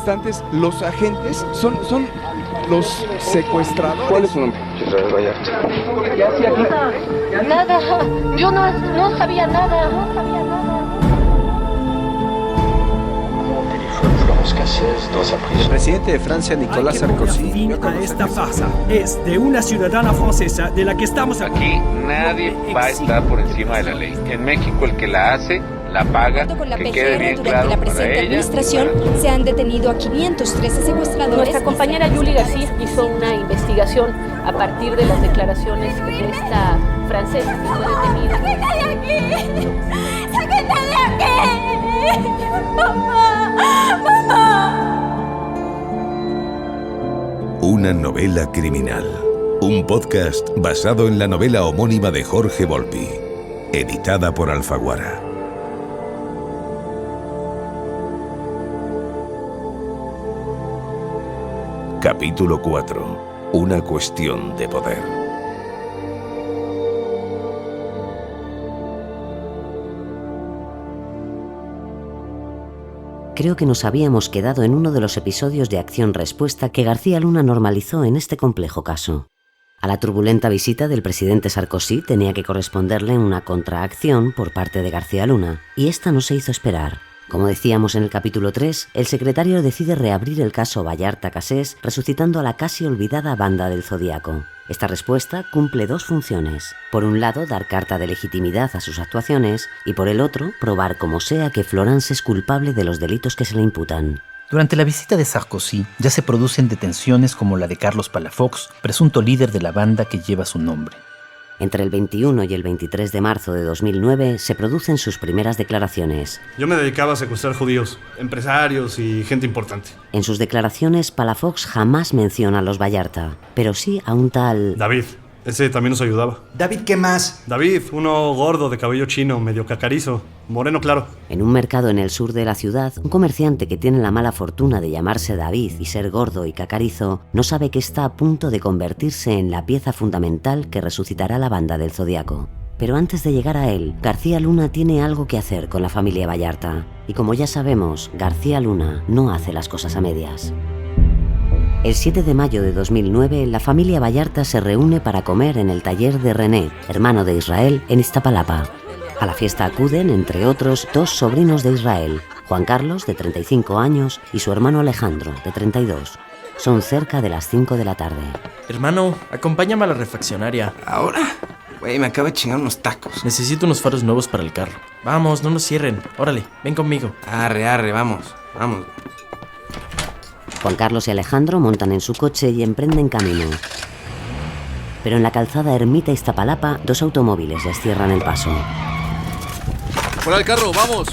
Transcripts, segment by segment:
instantes los agentes son los secuestradores. ¿Cuál es su nombre? Israel Vallarta. ¿Qué hacía aquí? Nada, yo no sabía nada. El presidente de Francia, Nicolas Sarkozy. Fin a esta farsa. Es de una ciudadana francesa de la que estamos aquí. Nadie va a estar por encima de la ley. En México el que la hace, la paga. Con la que PGR, quede bien durante claro la presente administración se han detenido a 513 secuestradores. Nuestra compañera Julie García hizo una investigación a partir de las declaraciones de esta francesa que fue detenida. ¡Sáquenla de aquí! ¡Sáquenla de aquí! ¡Mamá! Una novela criminal. Un podcast basado en la novela homónima de Jorge Volpi, editada por Alfaguara. Capítulo 4. Una cuestión de poder. Creo que nos habíamos quedado en uno de los episodios de acción-respuesta que García Luna normalizó en este complejo caso. A la turbulenta visita del presidente Sarkozy tenía que corresponderle una contraacción por parte de García Luna, y esta no se hizo esperar. Como decíamos en el capítulo 3, el secretario decide reabrir el caso Vallarta-Cassés, resucitando a la casi olvidada banda del Zodíaco. Esta respuesta cumple dos funciones. Por un lado, dar carta de legitimidad a sus actuaciones, y por el otro, probar como sea que Florence es culpable de los delitos que se le imputan. Durante la visita de Sarkozy, ya se producen detenciones como la de Carlos Palafox, presunto líder de la banda que lleva su nombre. Entre el 21 y el 23 de marzo de 2009 se producen sus primeras declaraciones. Yo me dedicaba a secuestrar judíos, empresarios y gente importante. En sus declaraciones, Palafox jamás menciona a los Vallarta, pero sí a un tal... David, ese también nos ayudaba. ¿David qué más? David, uno gordo de cabello chino, medio cacarizo, moreno claro. En un mercado en el sur de la ciudad, un comerciante que tiene la mala fortuna de llamarse David y ser gordo y cacarizo, no sabe que está a punto de convertirse en la pieza fundamental que resucitará la banda del Zodíaco. Pero antes de llegar a él, García Luna tiene algo que hacer con la familia Vallarta. Y como ya sabemos, García Luna no hace las cosas a medias. El 7 de mayo de 2009, la familia Vallarta se reúne para comer en el taller de René, hermano de Israel, en Iztapalapa. A la fiesta acuden, entre otros, dos sobrinos de Israel, Juan Carlos, de 35 años, y su hermano Alejandro, de 32. Son cerca de las 5 de la tarde. Hermano, acompáñame a la refaccionaria. ¿Ahora? Güey, me acabo de chingar unos tacos. Necesito unos faros nuevos para el carro. Vamos, no nos cierren. Órale, ven conmigo. Arre, vamos. Juan Carlos y Alejandro montan en su coche y emprenden camino. Pero en la calzada Ermita Iztapalapa, dos automóviles les cierran el paso. ¡Fuera del carro! ¡Vamos!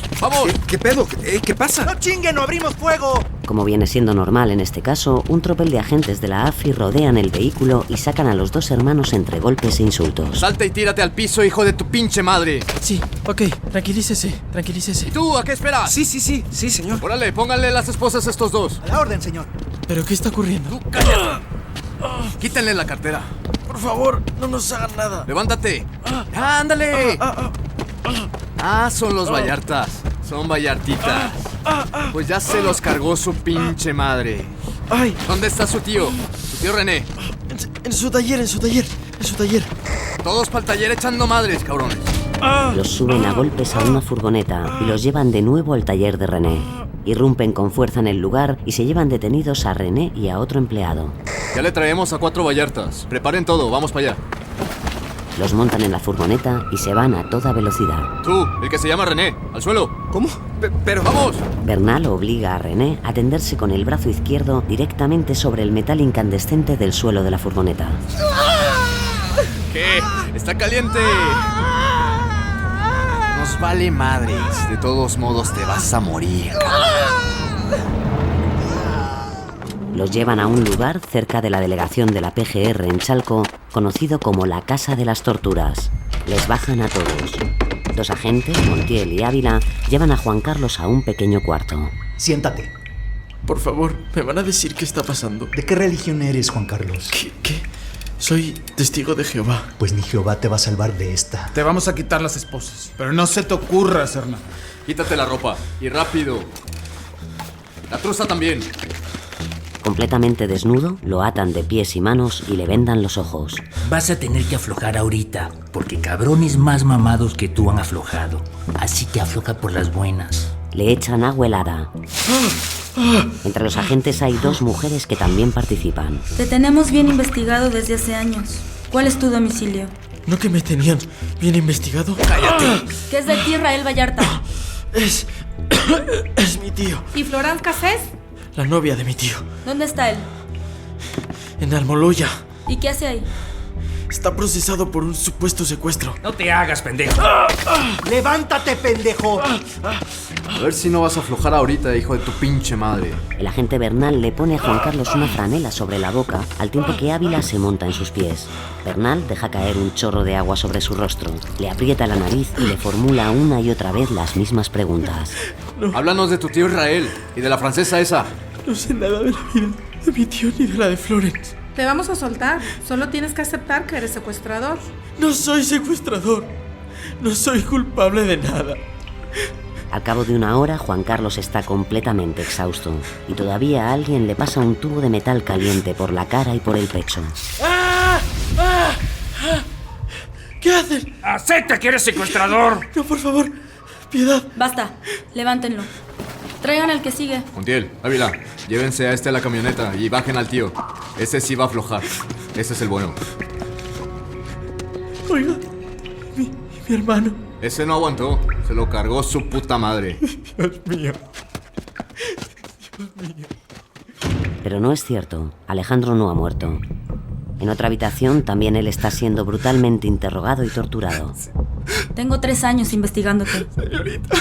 ¿Qué pedo? ¿Qué pasa? ¡No chinguen! ¡No abrimos fuego! Como viene siendo normal en este caso, un tropel de agentes de la AFI rodean el vehículo y sacan a los dos hermanos entre golpes e insultos. ¡Salta y tírate al piso, hijo de tu pinche madre! Sí, ok, tranquilícese. ¿Y tú, a qué esperas? Sí, señor. Órale, pónganle las esposas a estos dos. A la orden, señor. ¿Pero qué está ocurriendo? ¡Tú, cállate! Quítenle la cartera. Por favor, no nos hagan nada. ¡Levántate! ¡Ándale! Son los Vallartas. Son Vallartitas. Pues ya se los cargó su pinche madre. ¡Ay! ¿Dónde está su tío? Su tío René. En su taller. Todos para el taller echando madres, cabrones. Los suben a golpes a una furgoneta y los llevan de nuevo al taller de René. Irrumpen con fuerza en el lugar y se llevan detenidos a René y a otro empleado. Ya le traemos a 4 Vallartas. Preparen todo, vamos para allá. Los montan en la furgoneta y se van a toda velocidad. Tú, el que se llama René, al suelo. ¿Cómo? Pero ¡vamos! Bernal obliga a René a tenderse con el brazo izquierdo directamente sobre el metal incandescente del suelo de la furgoneta. ¿Qué? ¡Está caliente! Nos vale madres. De todos modos te vas a morir. Los llevan a un lugar cerca de la delegación de la PGR en Chalco, conocido como la Casa de las Torturas. Les bajan a todos. Dos agentes, Montiel y Ávila, llevan a Juan Carlos a un pequeño cuarto. Siéntate. Por favor, ¿me van a decir qué está pasando? ¿De qué religión eres, Juan Carlos? ¿Qué? Soy testigo de Jehová. Pues ni Jehová te va a salvar de esta. Te vamos a quitar las esposas, pero no se te ocurra hacer nada. Quítate la ropa, y rápido. La truza también. Completamente desnudo, lo atan de pies y manos y le vendan los ojos. Vas a tener que aflojar ahorita, porque cabrones más mamados que tú han aflojado. Así que afloja por las buenas. Le echan agua helada. Entre los agentes hay 2 mujeres que también participan. Te tenemos bien investigado desde hace años. ¿Cuál es tu domicilio? ¿No que me tenían bien investigado? ¡Cállate! ¿Qué es de ti, Israel Vallarta? Es mi tío. ¿Y Florence Cassés? La novia de mi tío. ¿Dónde está él? En Almoloya. ¿Y qué hace ahí? Está procesado por un supuesto secuestro. No te hagas, pendejo. ¡Levántate, pendejo! A ver si no vas a aflojar ahorita, hijo de tu pinche madre. El agente Bernal le pone a Juan Carlos una franela sobre la boca, al tiempo que Ávila se monta en sus pies. Bernal deja caer un chorro de agua sobre su rostro, le aprieta la nariz y le formula una y otra vez las mismas preguntas. No. Háblanos de tu tío Israel y de la francesa esa. No sé nada de la vida de mi tío ni de la de Florence. Te vamos a soltar. Solo tienes que aceptar que eres secuestrador. No soy secuestrador. No soy culpable de nada. Al cabo de una hora, Juan Carlos está completamente exhausto y todavía a alguien le pasa un tubo de metal caliente por la cara y por el pecho. ¡Ah! ¡Ah! ¡Ah! ¿Qué hacen? ¡Acepta que eres secuestrador! No, por favor, piedad. Basta, levántenlo. Traigan al que sigue. Montiel, Ávila, llévense a este a la camioneta y bajen al tío. Ese sí va a aflojar. Ese es el bueno. Oiga, mi hermano. Ese no aguantó. Se lo cargó su puta madre. Dios mío. Dios mío. Pero no es cierto. Alejandro no ha muerto. En otra habitación también él está siendo brutalmente interrogado y torturado. Tengo 3 años investigándote. Señorita,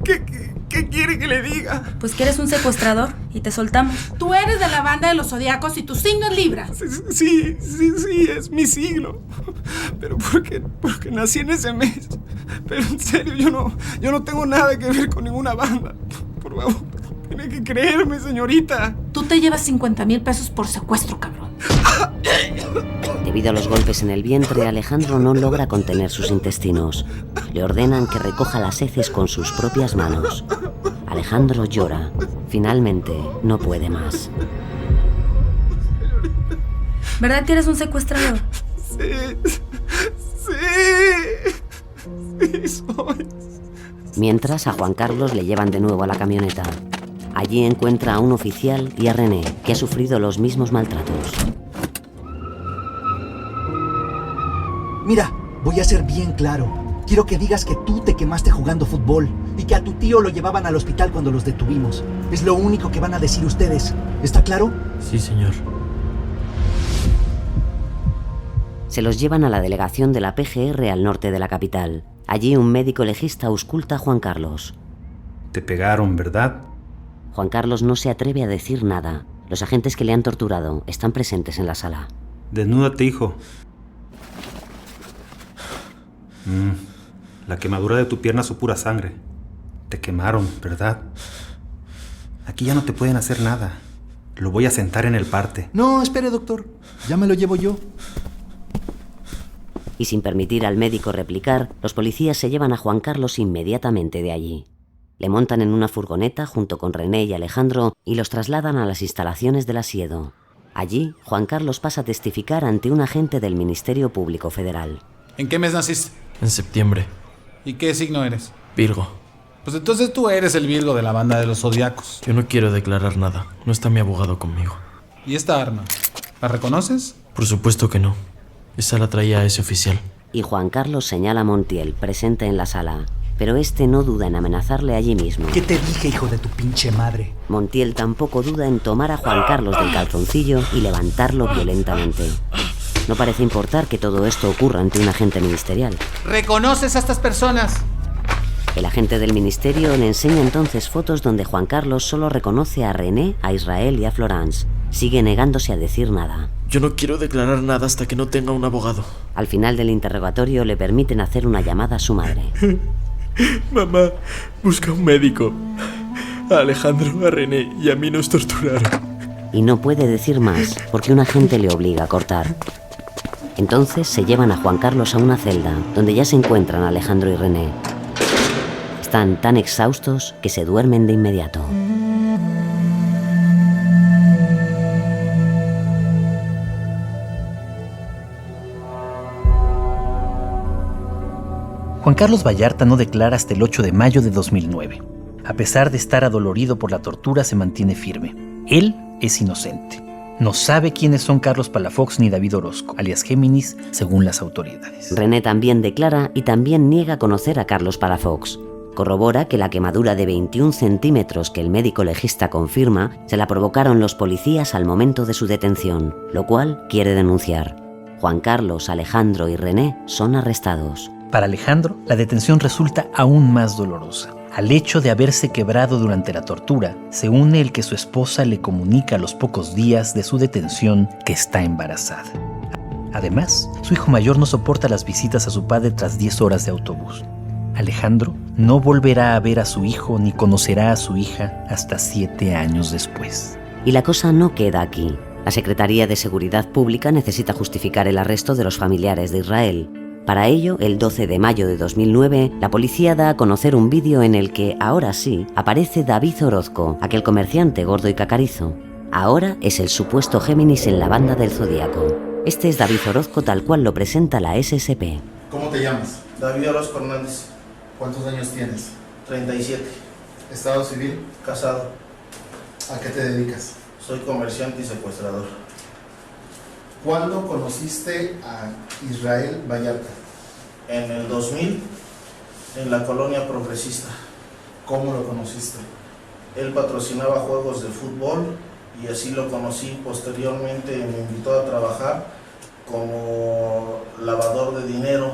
¿qué quiere que le diga? Pues que eres un secuestrador y te soltamos. Tú eres de la banda de los Zodiacos y tu signo es Libra. Sí, es mi signo. Pero porque nací en ese mes. Pero en serio, yo no tengo nada que ver con ninguna banda. Por favor, tiene que creerme, señorita. Tú te llevas 50,000 pesos por secuestro, cabrón. Debido a los golpes en el vientre, Alejandro no logra contener sus intestinos. Le ordenan que recoja las heces con sus propias manos. Alejandro llora. Finalmente, no puede más. ¿Verdad que eres un secuestrador? Sí, soy. Mientras, a Juan Carlos le llevan de nuevo a la camioneta. Allí encuentra a un oficial y a René, que ha sufrido los mismos maltratos. Mira, voy a ser bien claro. Quiero que digas que tú te quemaste jugando fútbol y que a tu tío lo llevaban al hospital cuando los detuvimos. Es lo único que van a decir ustedes. ¿Está claro? Sí, señor. Se los llevan a la delegación de la PGR al norte de la capital. Allí un médico legista ausculta a Juan Carlos. Te pegaron, ¿verdad? Juan Carlos no se atreve a decir nada. Los agentes que le han torturado están presentes en la sala. Desnúdate, hijo. La quemadura de tu pierna su pura sangre. Te quemaron, ¿verdad? Aquí ya no te pueden hacer nada. Lo voy a sentar en el parte. No, espere, doctor. Ya me lo llevo yo. Y sin permitir al médico replicar, los policías se llevan a Juan Carlos inmediatamente de allí. Le montan en una furgoneta junto con René y Alejandro y los trasladan a las instalaciones del Asiedo. Allí, Juan Carlos pasa a testificar ante un agente del Ministerio Público Federal. ¿En qué mes naciste? En septiembre. ¿Y qué signo eres? Virgo. Pues entonces tú eres el Virgo de la banda de los Zodiacos. Yo no quiero declarar nada. No está mi abogado conmigo. ¿Y esta arma? ¿La reconoces? Por supuesto que no. Esa la traía ese oficial. Y Juan Carlos señala a Montiel, presente en la sala. Pero este no duda en amenazarle allí mismo. ¿Qué te dije, hijo de tu pinche madre? Montiel tampoco duda en tomar a Juan Carlos del calzoncillo y levantarlo violentamente. No parece importar que todo esto ocurra ante un agente ministerial. ¿Reconoces a estas personas? El agente del ministerio le enseña entonces fotos donde Juan Carlos solo reconoce a René, a Israel y a Florence. Sigue negándose a decir nada. Yo no quiero declarar nada hasta que no tenga un abogado. Al final del interrogatorio le permiten hacer una llamada a su madre. Mamá, busca un médico. A Alejandro, a René y a mí nos torturaron. Y no puede decir más porque un agente le obliga a cortar. Entonces se llevan a Juan Carlos a una celda donde ya se encuentran Alejandro y René. Están tan exhaustos que se duermen de inmediato. Juan Carlos Vallarta no declara hasta el 8 de mayo de 2009. A pesar de estar adolorido por la tortura, se mantiene firme. Él es inocente. No sabe quiénes son Carlos Palafox ni David Orozco, alias Géminis, según las autoridades. René también declara y también niega conocer a Carlos Palafox. Corrobora que la quemadura de 21 centímetros que el médico legista confirma se la provocaron los policías al momento de su detención, lo cual quiere denunciar. Juan Carlos, Alejandro y René son arrestados. Para Alejandro, la detención resulta aún más dolorosa. Al hecho de haberse quebrado durante la tortura, se une el que su esposa le comunica a los pocos días de su detención que está embarazada. Además, su hijo mayor no soporta las visitas a su padre tras 10 horas de autobús. Alejandro no volverá a ver a su hijo ni conocerá a su hija hasta 7 años después. Y la cosa no queda aquí. La Secretaría de Seguridad Pública necesita justificar el arresto de los familiares de Israel. Para ello, el 12 de mayo de 2009, la policía da a conocer un vídeo en el que, ahora sí, aparece David Orozco, aquel comerciante gordo y cacarizo. Ahora es el supuesto Géminis en la banda del Zodíaco. Este es David Orozco tal cual lo presenta la SSP. ¿Cómo te llamas? David Orozco Hernández. ¿Cuántos años tienes? 37. ¿Estado civil? Casado. ¿A qué te dedicas? Soy comerciante y secuestrador. ¿Cuándo conociste a Israel Vallarta? En el 2000, en la colonia progresista. ¿Cómo lo conociste? Él patrocinaba juegos de fútbol y así lo conocí. Posteriormente me invitó a trabajar como lavador de dinero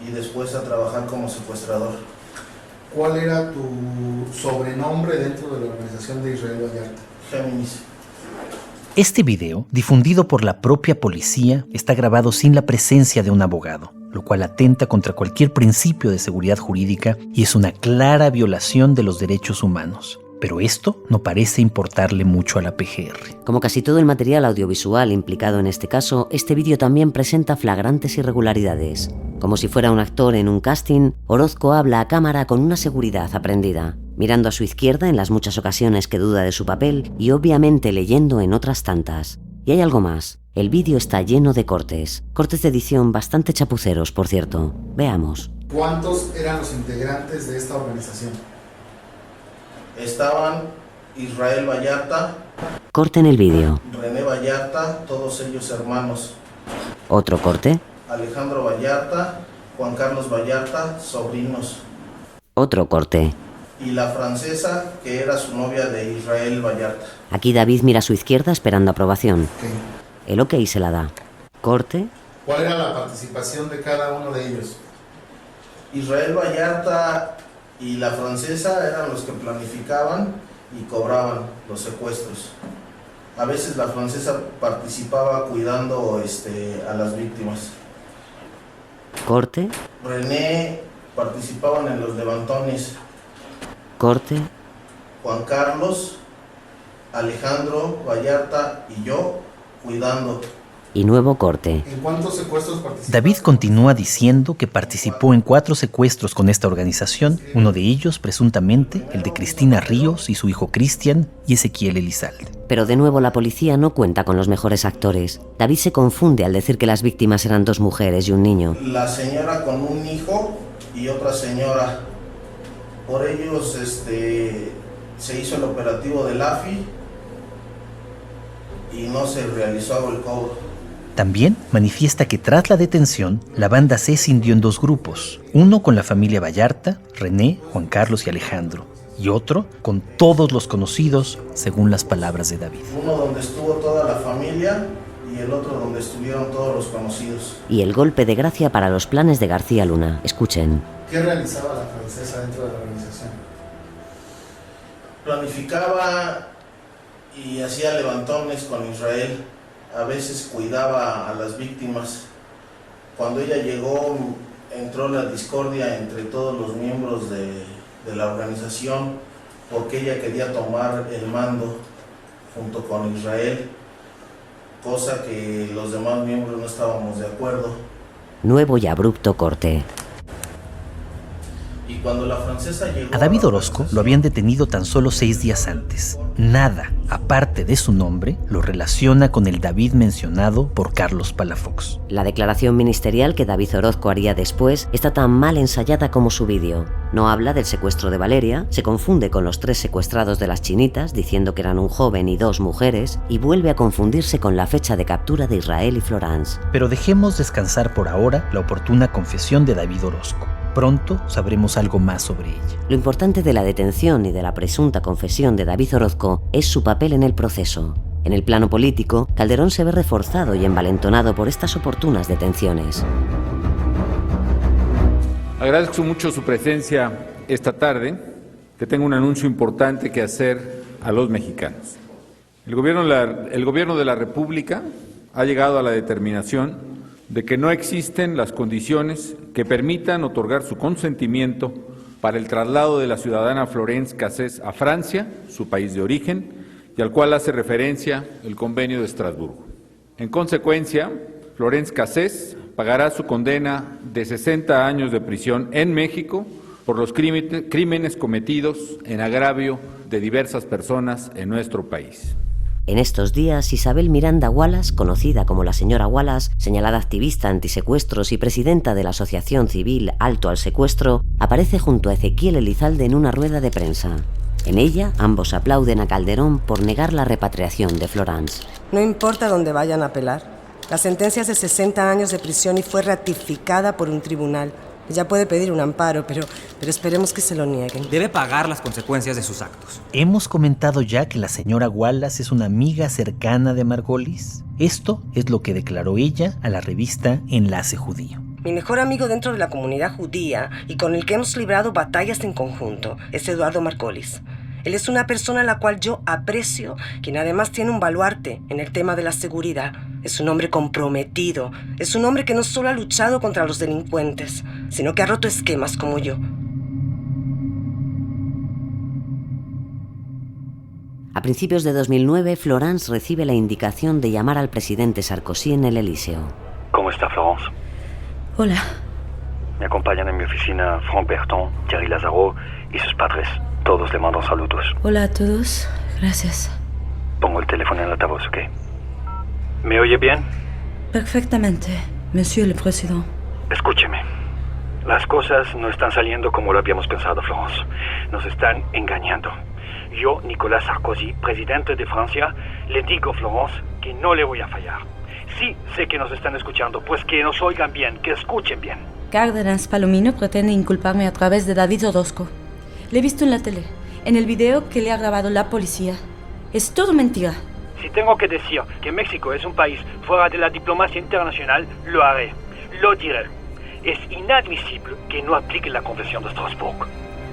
y después a trabajar como secuestrador. ¿Cuál era tu sobrenombre dentro de la organización de Israel Vallarta? Géminis. Este video, difundido por la propia policía, está grabado sin la presencia de un abogado, lo cual atenta contra cualquier principio de seguridad jurídica y es una clara violación de los derechos humanos. Pero esto no parece importarle mucho a la PGR. Como casi todo el material audiovisual implicado en este caso, este vídeo también presenta flagrantes irregularidades. Como si fuera un actor en un casting, Orozco habla a cámara con una seguridad aprendida, mirando a su izquierda en las muchas ocasiones que duda de su papel y obviamente leyendo en otras tantas. Y hay algo más. El vídeo está lleno de cortes de edición bastante chapuceros, por cierto. Veamos. ¿Cuántos eran los integrantes de esta organización? Estaban Israel Vallarta. Corte en el vídeo. René Vallarta, todos ellos hermanos. Otro corte. Alejandro Vallarta, Juan Carlos Vallarta, sobrinos. Otro corte. Y la francesa, que era su novia de Israel Vallarta. Aquí David mira a su izquierda esperando aprobación. El ok se la da. Corte. ¿Cuál era la participación de cada uno de ellos? Israel Vallarta y la francesa eran los que planificaban y cobraban los secuestros. A veces la francesa participaba cuidando a las víctimas. Corte. René participaban en los levantones. Corte. Juan Carlos, Alejandro Vallarta y yo cuidando. Y nuevo corte. ¿En cuántos secuestros participaste? David continúa diciendo que participó en 4 secuestros con esta organización, uno de ellos, presuntamente, el de Cristina Ríos y su hijo Cristian y Ezequiel Elizalde. Pero de nuevo la policía no cuenta con los mejores actores. David se confunde al decir que las víctimas eran 2 mujeres y un niño. La señora con un hijo y otra señora. Por ellos se hizo el operativo del AFI y no se realizó el cobro. También manifiesta que tras la detención, la banda se escindió en 2 grupos, uno con la familia Vallarta, René, Juan Carlos y Alejandro, y otro con todos los conocidos, según las palabras de David. Uno donde estuvo toda la familia y el otro donde estuvieron todos los conocidos. Y el golpe de gracia para los planes de García Luna. Escuchen. ¿Qué realizaba la francesa dentro de la organización? Planificaba y hacía levantones con Israel. A veces cuidaba a las víctimas. Cuando ella llegó, entró la discordia entre todos los miembros de la organización porque ella quería tomar el mando junto con Israel, cosa que los demás miembros no estábamos de acuerdo. Nuevo y abrupto corte. Y cuando la francesa llegó... A David Orozco lo habían detenido tan solo 6 días antes. Nada, aparte de su nombre, lo relaciona con el David mencionado por Carlos Palafox. La declaración ministerial que David Orozco haría después está tan mal ensayada como su vídeo. No habla del secuestro de Valeria, se confunde con los 3 secuestrados de las chinitas, diciendo que eran un joven y 2 mujeres, y vuelve a confundirse con la fecha de captura de Israel y Florence. Pero dejemos descansar por ahora la oportuna confesión de David Orozco. Pronto sabremos algo más sobre ella. Lo importante de la detención y de la presunta confesión de David Orozco es su papel en el proceso. En el plano político, Calderón se ve reforzado y envalentonado por estas oportunas detenciones. Agradezco mucho su presencia esta tarde, que tengo un anuncio importante que hacer a los mexicanos. El gobierno de la República ha llegado a la determinación de que no existen las condiciones que permitan otorgar su consentimiento para el traslado de la ciudadana Florence Cassés a Francia, su país de origen, y al cual hace referencia el Convenio de Estrasburgo. En consecuencia, Florence Cassés pagará su condena de 60 años de prisión en México por los crímenes cometidos en agravio de diversas personas en nuestro país. En estos días, Isabel Miranda Wallace, conocida como la señora Wallace, señalada activista antisecuestros y presidenta de la asociación civil Alto al Secuestro, aparece junto a Ezequiel Elizalde en una rueda de prensa. En ella, ambos aplauden a Calderón por negar la repatriación de Florence. No importa dónde vayan a apelar. La sentencia es de 60 años de prisión y fue ratificada por un tribunal. Ella puede pedir un amparo, pero esperemos que se lo nieguen. Debe pagar las consecuencias de sus actos. Hemos comentado ya que la señora Wallace es una amiga cercana de Margolis. Esto es lo que declaró ella a la revista Enlace Judío. Mi mejor amigo dentro de la comunidad judía y con el que hemos librado batallas en conjunto es Eduardo Margolis. Él es una persona a la cual yo aprecio, quien además tiene un baluarte en el tema de la seguridad. Es un hombre comprometido, es un hombre que no solo ha luchado contra los delincuentes, sino que ha roto esquemas como yo. A principios de 2009, Florence recibe la indicación de llamar al presidente Sarkozy en el Elíseo. ¿Cómo está Florence? Hola. Me acompañan en mi oficina Franck Berton, Thierry Lazaro y sus padres. Todos le mandan saludos. Hola a todos. Gracias. Pongo el teléfono en el altavoz, ¿ok? ¿Me oye bien? Perfectamente, Monsieur le Président. Escúcheme. Las cosas no están saliendo como lo habíamos pensado, Florence. Nos están engañando. Yo, Nicolas Sarkozy, presidente de Francia, le digo, Florence, que no le voy a fallar. Sí, sé que nos están escuchando, pues que nos oigan bien, que escuchen bien. Cárdenas Palomino pretende inculparme a través de David Orozco. Le he visto en la tele, en el video que le ha grabado la policía. Es todo mentira. Si tengo que decir que México es un país fuera de la diplomacia internacional, lo haré, lo diré. Es inadmisible que no aplique la Convención de Estrasburgo.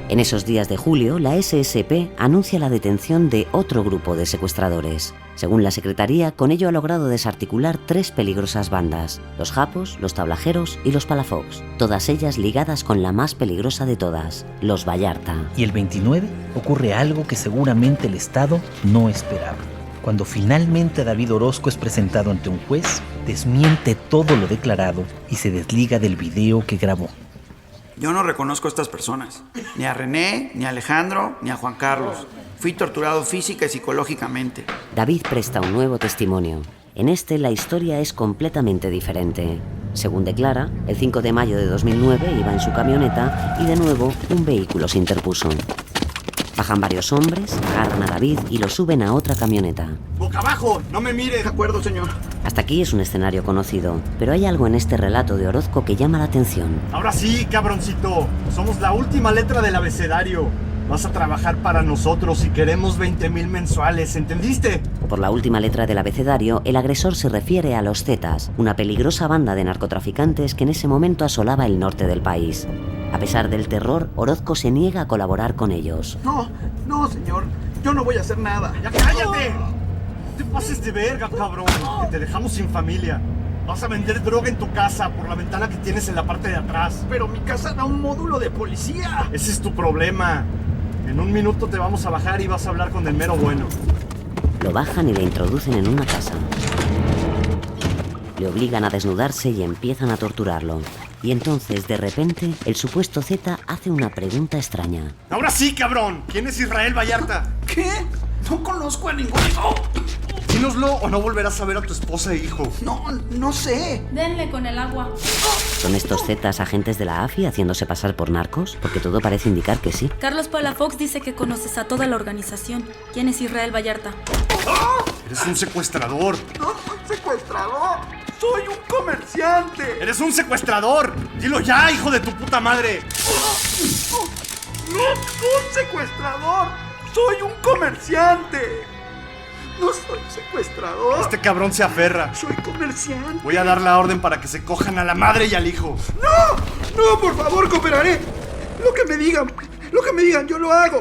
En esos días de julio, la SSP anuncia la detención de otro grupo de secuestradores. Según la Secretaría, con ello ha logrado desarticular 3 peligrosas bandas: los Japos, los Tablajeros y los Palafox, todas ellas ligadas con la más peligrosa de todas, los Vallarta. Y el 29 ocurre algo que seguramente el Estado no esperaba. Cuando finalmente David Orozco es presentado ante un juez, desmiente todo lo declarado y se desliga del video que grabó. Yo no reconozco a estas personas, ni a René, ni a Alejandro, ni a Juan Carlos. Fui torturado física y psicológicamente. David presta un nuevo testimonio. En este, la historia es completamente diferente. Según declara, el 5 de mayo de 2009 iba en su camioneta y de nuevo un vehículo se interpuso. Bajan varios hombres, agarran a David y lo suben a otra camioneta. ¡Boca abajo! ¡No me mire! De acuerdo, señor. Hasta aquí es un escenario conocido, pero hay algo en este relato de Orozco que llama la atención. Ahora sí, cabroncito. Somos la última letra del abecedario. Vas a trabajar para nosotros y queremos 20,000 mensuales, ¿entendiste? Por la última letra del abecedario, el agresor se refiere a los Zetas, una peligrosa banda de narcotraficantes que en ese momento asolaba el norte del país. A pesar del terror, Orozco se niega a colaborar con ellos. No, señor. Yo no voy a hacer nada. ¡Ya cállate! No te pases de verga, cabrón. Que te dejamos sin familia. Vas a vender droga en tu casa por la ventana que tienes en la parte de atrás. Pero mi casa da un módulo de policía. Ese es tu problema. En un minuto te vamos a bajar y vas a hablar con el mero bueno. Lo bajan y le introducen en una casa. Le obligan a desnudarse y empiezan a torturarlo. Y entonces, de repente, el supuesto Z hace una pregunta extraña. ¡Ahora sí, cabrón! ¿Quién es Israel Vallarta? ¿Qué? No conozco a ningún... ¡Oh! Dínoslo o no volverás a ver a tu esposa e hijo. No sé. Denle con el agua. ¿Son estos Zetas agentes de la AFI haciéndose pasar por narcos? Porque todo parece indicar que sí. Carlos Palafox dice que conoces a toda la organización. ¿Quién es Israel Vallarta? ¡Oh! Eres un secuestrador. No soy secuestrador. Soy un comerciante. ¡Eres un secuestrador! ¡Dilo ya, hijo de tu puta madre! No soy un secuestrador. Soy un comerciante. No soy secuestrador. Este cabrón se aferra. Soy comerciante. Voy a dar la orden para que se cojan a la madre y al hijo. No, por favor, cooperaré. Lo que me digan, yo lo hago.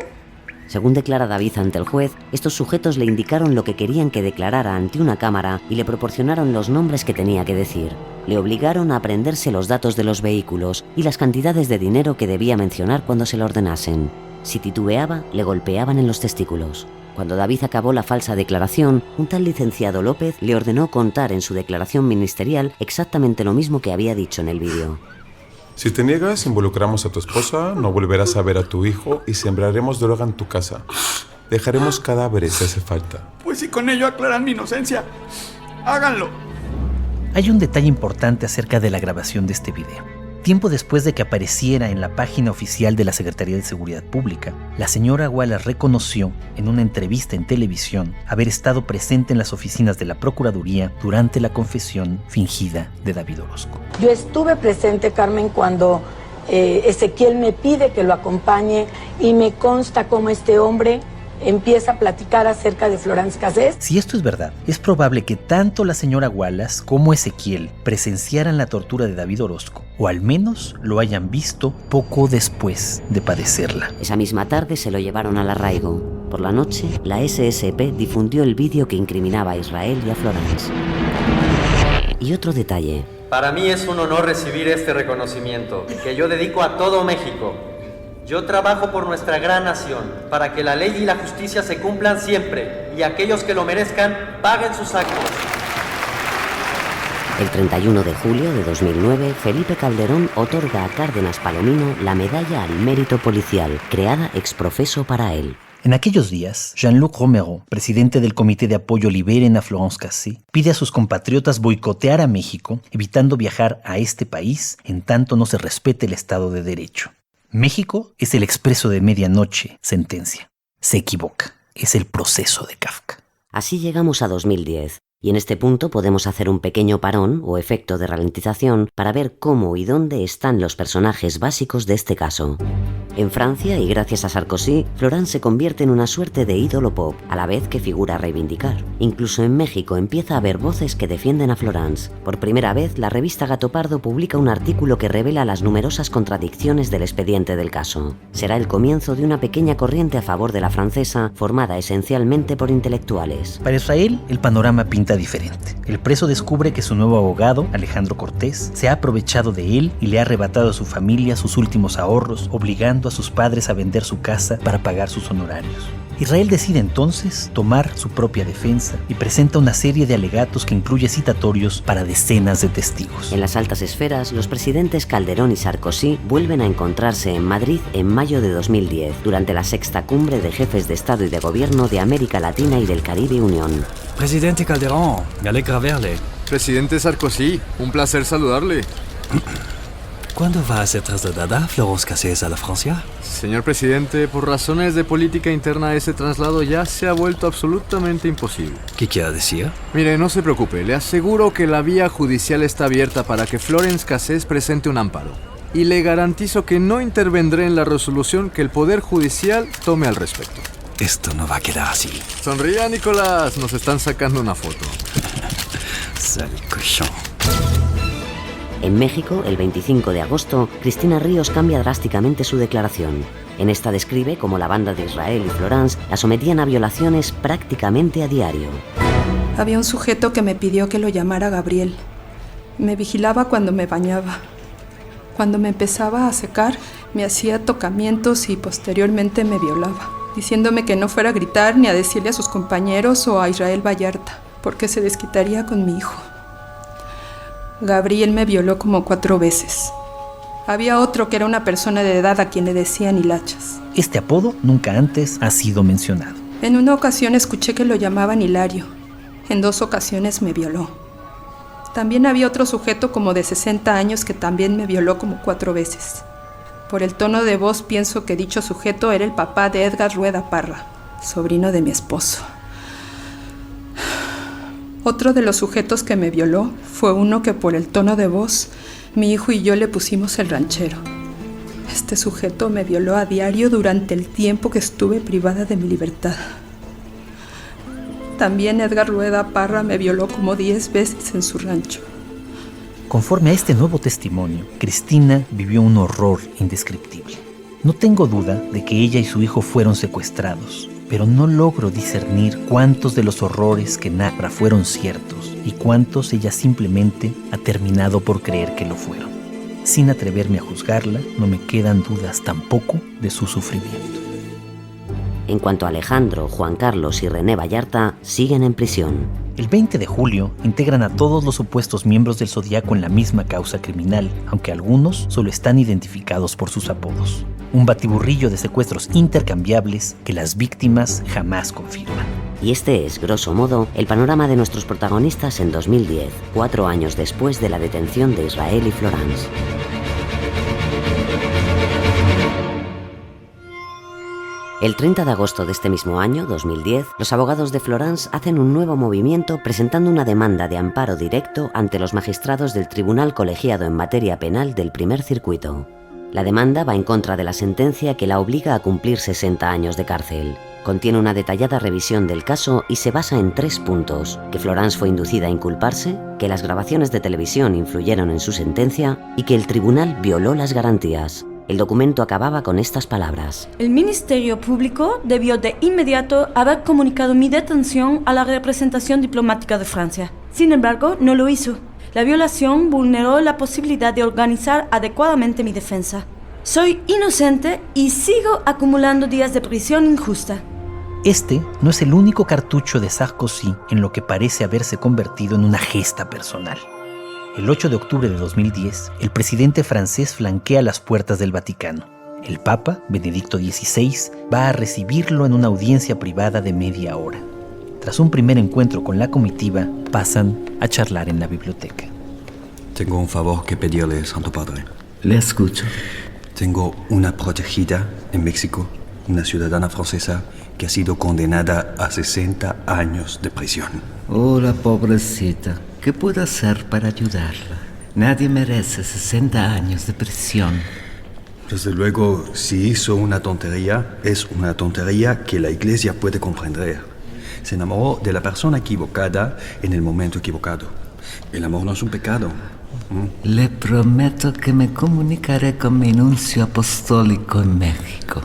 Según declara David ante el juez, estos sujetos le indicaron lo que querían que declarara ante una cámara y le proporcionaron los nombres que tenía que decir. Le obligaron a aprenderse los datos de los vehículos y las cantidades de dinero que debía mencionar cuando se lo ordenasen. Si titubeaba, le golpeaban en los testículos. Cuando David acabó la falsa declaración, un tal licenciado López le ordenó contar en su declaración ministerial exactamente lo mismo que había dicho en el vídeo. Si te niegas, involucramos a tu esposa, no volverás a ver a tu hijo y sembraremos droga en tu casa. Dejaremos cadáveres si hace falta. Pues si con ello aclaran mi inocencia, háganlo. Hay un detalle importante acerca de la grabación de este video. Tiempo después de que apareciera en la página oficial de la Secretaría de Seguridad Pública, la señora Wallace reconoció en una entrevista en televisión haber estado presente en las oficinas de la Procuraduría durante la confesión fingida de David Orozco. Yo estuve presente, Carmen, cuando Ezequiel me pide que lo acompañe y me consta cómo este hombre empieza a platicar acerca de Florence Cassés. Si esto es verdad, es probable que tanto la señora Wallace como Ezequiel presenciaran la tortura de David Orozco, o al menos lo hayan visto poco después de padecerla. Esa misma tarde se lo llevaron al arraigo. Por la noche, la SSP difundió el vídeo que incriminaba a Israel y a Florence. Y otro detalle. Para mí es un honor recibir este reconocimiento, que yo dedico a todo México. Yo trabajo por nuestra gran nación, para que la ley y la justicia se cumplan siempre, y aquellos que lo merezcan paguen sus actos. El 31 de julio de 2009, Felipe Calderón otorga a Cárdenas Palomino la Medalla al Mérito Policial, creada ex profeso para él. En aquellos días, Jean-Luc Romero, presidente del Comité de Apoyo Liberen a Florence Cassés, pide a sus compatriotas boicotear a México, evitando viajar a este país en tanto no se respete el Estado de Derecho. México es el expreso de medianoche, sentencia. Se equivoca. Es el proceso de Kafka. Así llegamos a 2010. Y en este punto podemos hacer un pequeño parón o efecto de ralentización para ver cómo y dónde están los personajes básicos de este caso. En Francia, y gracias a Sarkozy, Florence se convierte en una suerte de ídolo pop, a la vez que figura a reivindicar. Incluso en México empieza a haber voces que defienden a Florence. Por primera vez, la revista Gato Pardo publica un artículo que revela las numerosas contradicciones del expediente del caso. Será el comienzo de una pequeña corriente a favor de la francesa, formada esencialmente por intelectuales. Para Israel, el panorama pinta diferente. El preso descubre que su nuevo abogado, Alejandro Cortés, se ha aprovechado de él y le ha arrebatado a su familia sus últimos ahorros, obligando a sus padres a vender su casa para pagar sus honorarios. Israel decide entonces tomar su propia defensa y presenta una serie de alegatos que incluye citatorios para decenas de testigos. En las altas esferas, los presidentes Calderón y Sarkozy vuelven a encontrarse en Madrid en mayo de 2010, durante la 6ª cumbre de jefes de Estado y de Gobierno de América Latina y del Caribe Unión. Presidente Calderón, me alegra verle. Presidente Sarkozy, un placer saludarle. ¿Cuándo va a ser trasladada Florence Cassés a la Francia? Señor presidente, por razones de política interna ese traslado ya se ha vuelto absolutamente imposible. ¿Qué quiere decir? Mire, no se preocupe, le aseguro que la vía judicial está abierta para que Florence Cassés presente un amparo. Y le garantizo que no intervendré en la resolución que el Poder Judicial tome al respecto. Esto no va a quedar así. Sonría, Nicolás, nos están sacando una foto. Sale cochón. En México, el 25 de agosto, Cristina Ríos cambia drásticamente su declaración. En esta describe cómo la banda de Israel y Florence la sometían a violaciones prácticamente a diario. Había un sujeto que me pidió que lo llamara Gabriel. Me vigilaba cuando me bañaba. Cuando me empezaba a secar, me hacía tocamientos y posteriormente me violaba, diciéndome que no fuera a gritar ni a decirle a sus compañeros o a Israel Vallarta, porque se desquitaría con mi hijo. Gabriel me violó como 4 veces. Había otro que era una persona de edad a quien le decían Hilachas. Este apodo nunca antes ha sido mencionado. En una ocasión escuché que lo llamaban Hilario. En 2 ocasiones me violó. También había otro sujeto como de 60 años que también me violó como 4 veces. Por el tono de voz pienso que dicho sujeto era el papá de Edgar Rueda Parra, sobrino de mi esposo. Otro de los sujetos que me violó fue uno que por el tono de voz mi hijo y yo le pusimos el ranchero. Este sujeto me violó a diario durante el tiempo que estuve privada de mi libertad. También Edgar Rueda Parra me violó como 10 veces en su rancho. Conforme a este nuevo testimonio, Cristina vivió un horror indescriptible. No tengo duda de que ella y su hijo fueron secuestrados, pero no logro discernir cuántos de los horrores que narra fueron ciertos y cuántos ella simplemente ha terminado por creer que lo fueron. Sin atreverme a juzgarla, no me quedan dudas tampoco de su sufrimiento. En cuanto a Alejandro, Juan Carlos y René Vallarta, siguen en prisión. El 20 de julio integran a todos los supuestos miembros del Zodiaco en la misma causa criminal, aunque algunos solo están identificados por sus apodos. Un batiburrillo de secuestros intercambiables que las víctimas jamás confirman. Y este es, grosso modo, el panorama de nuestros protagonistas en 2010, 4 años después de la detención de Israel y Florence. El 30 de agosto de este mismo año, 2010, los abogados de Florence hacen un nuevo movimiento presentando una demanda de amparo directo ante los magistrados del Tribunal Colegiado en Materia Penal del Primer Circuito. La demanda va en contra de la sentencia que la obliga a cumplir 60 años de cárcel. Contiene una detallada revisión del caso y se basa en 3 puntos: que Florence fue inducida a inculparse, que las grabaciones de televisión influyeron en su sentencia y que el tribunal violó las garantías. El documento acababa con estas palabras: El Ministerio Público debió de inmediato haber comunicado mi detención a la representación diplomática de Francia. Sin embargo, no lo hizo. La violación vulneró la posibilidad de organizar adecuadamente mi defensa. Soy inocente y sigo acumulando días de prisión injusta. Este no es el único cartucho de Sarkozy en lo que parece haberse convertido en una gesta personal. El 8 de octubre de 2010, el presidente francés flanquea las puertas del Vaticano. El Papa, Benedicto XVI, va a recibirlo en una audiencia privada de media hora. Tras un primer encuentro con la comitiva, pasan a charlar en la biblioteca. Tengo un favor que pedirle, Santo Padre. Le escucho. Tengo una protegida en México, una ciudadana francesa que ha sido condenada a 60 años de prisión. Oh, la pobrecita. ¿Qué puedo hacer para ayudarla? Nadie merece 60 años de prisión. Desde luego, si hizo una tontería, es una tontería que la Iglesia puede comprender. Se enamoró de la persona equivocada en el momento equivocado. El amor no es un pecado. Le prometo que me comunicaré con mi nuncio apostólico en México.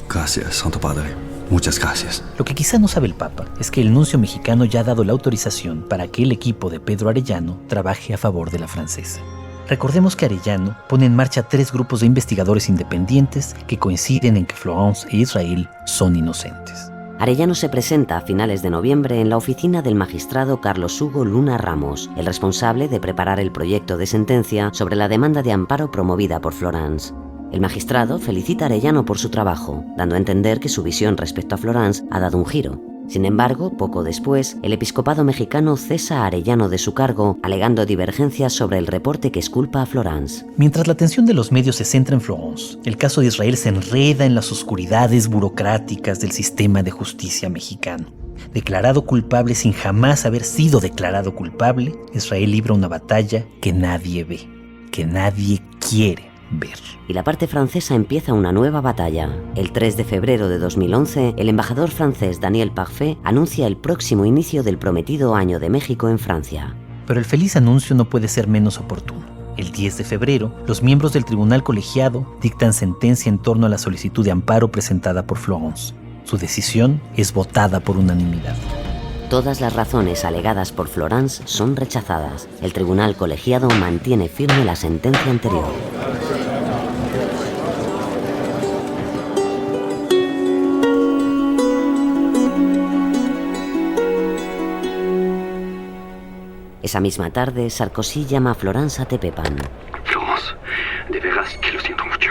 Gracias, Santo Padre. Muchas gracias. Lo que quizá no sabe el Papa es que el nuncio mexicano ya ha dado la autorización para que el equipo de Pedro Arellano trabaje a favor de la francesa. Recordemos que Arellano pone en marcha 3 grupos de investigadores independientes que coinciden en que Florence e Israel son inocentes. Arellano se presenta a finales de noviembre en la oficina del magistrado Carlos Hugo Luna Ramos, el responsable de preparar el proyecto de sentencia sobre la demanda de amparo promovida por Florence. El magistrado felicita a Arellano por su trabajo, dando a entender que su visión respecto a Florence ha dado un giro. Sin embargo, poco después, el episcopado mexicano cesa a Arellano de su cargo, alegando divergencias sobre el reporte que exculpa a Florence. Mientras la atención de los medios se centra en Florence, el caso de Israel se enreda en las oscuridades burocráticas del sistema de justicia mexicano. Declarado culpable sin jamás haber sido declarado culpable, Israel libra una batalla que nadie ve, que nadie quiere ver. Y la parte francesa empieza una nueva batalla. El 3 de febrero de 2011, el embajador francés Daniel Parfait anuncia el próximo inicio del prometido Año de México en Francia. Pero el feliz anuncio no puede ser menos oportuno. El 10 de febrero, los miembros del tribunal colegiado dictan sentencia en torno a la solicitud de amparo presentada por Florence. Su decisión es votada por unanimidad. Todas las razones alegadas por Florence son rechazadas. El tribunal colegiado mantiene firme la sentencia anterior. Esa misma tarde, Sarkozy llama a Florence a Tepepan. Florence, De veras que lo siento mucho.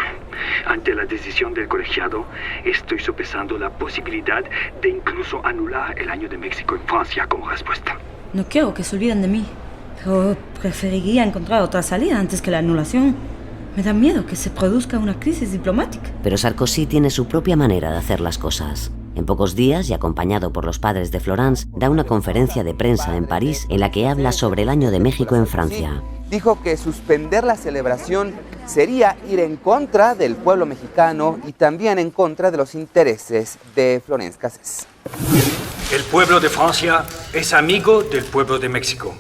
Ante la decisión del colegiado, estoy sopesando la posibilidad de incluso anular el año de México en Francia como respuesta. No quiero que se olviden de mí, pero preferiría encontrar otra salida antes que la anulación. Me da miedo que se produzca una crisis diplomática. Pero Sarkozy tiene su propia manera de hacer las cosas. En pocos días, y acompañado por los padres de Florence, da una conferencia de prensa en París en la que habla sobre el Año de México en Francia. Dijo que suspender la celebración sería ir en contra del pueblo mexicano y también en contra de los intereses de Florence Cassés. El pueblo de Francia es amigo del pueblo de México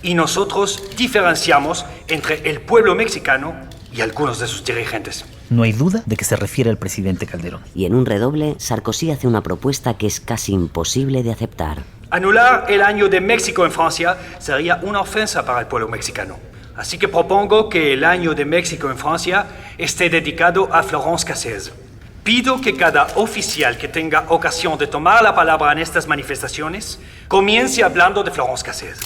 y nosotros diferenciamos entre el pueblo mexicano y algunos de sus dirigentes. No hay duda de que se refiere al presidente Calderón. Y en un redoble, Sarkozy hace una propuesta que es casi imposible de aceptar. Anular el año de México en Francia sería una ofensa para el pueblo mexicano. Así que propongo que el año de México en Francia esté dedicado a Florence Cassés. Pido que cada oficial que tenga ocasión de tomar la palabra en estas manifestaciones comience hablando de Florence Cassés.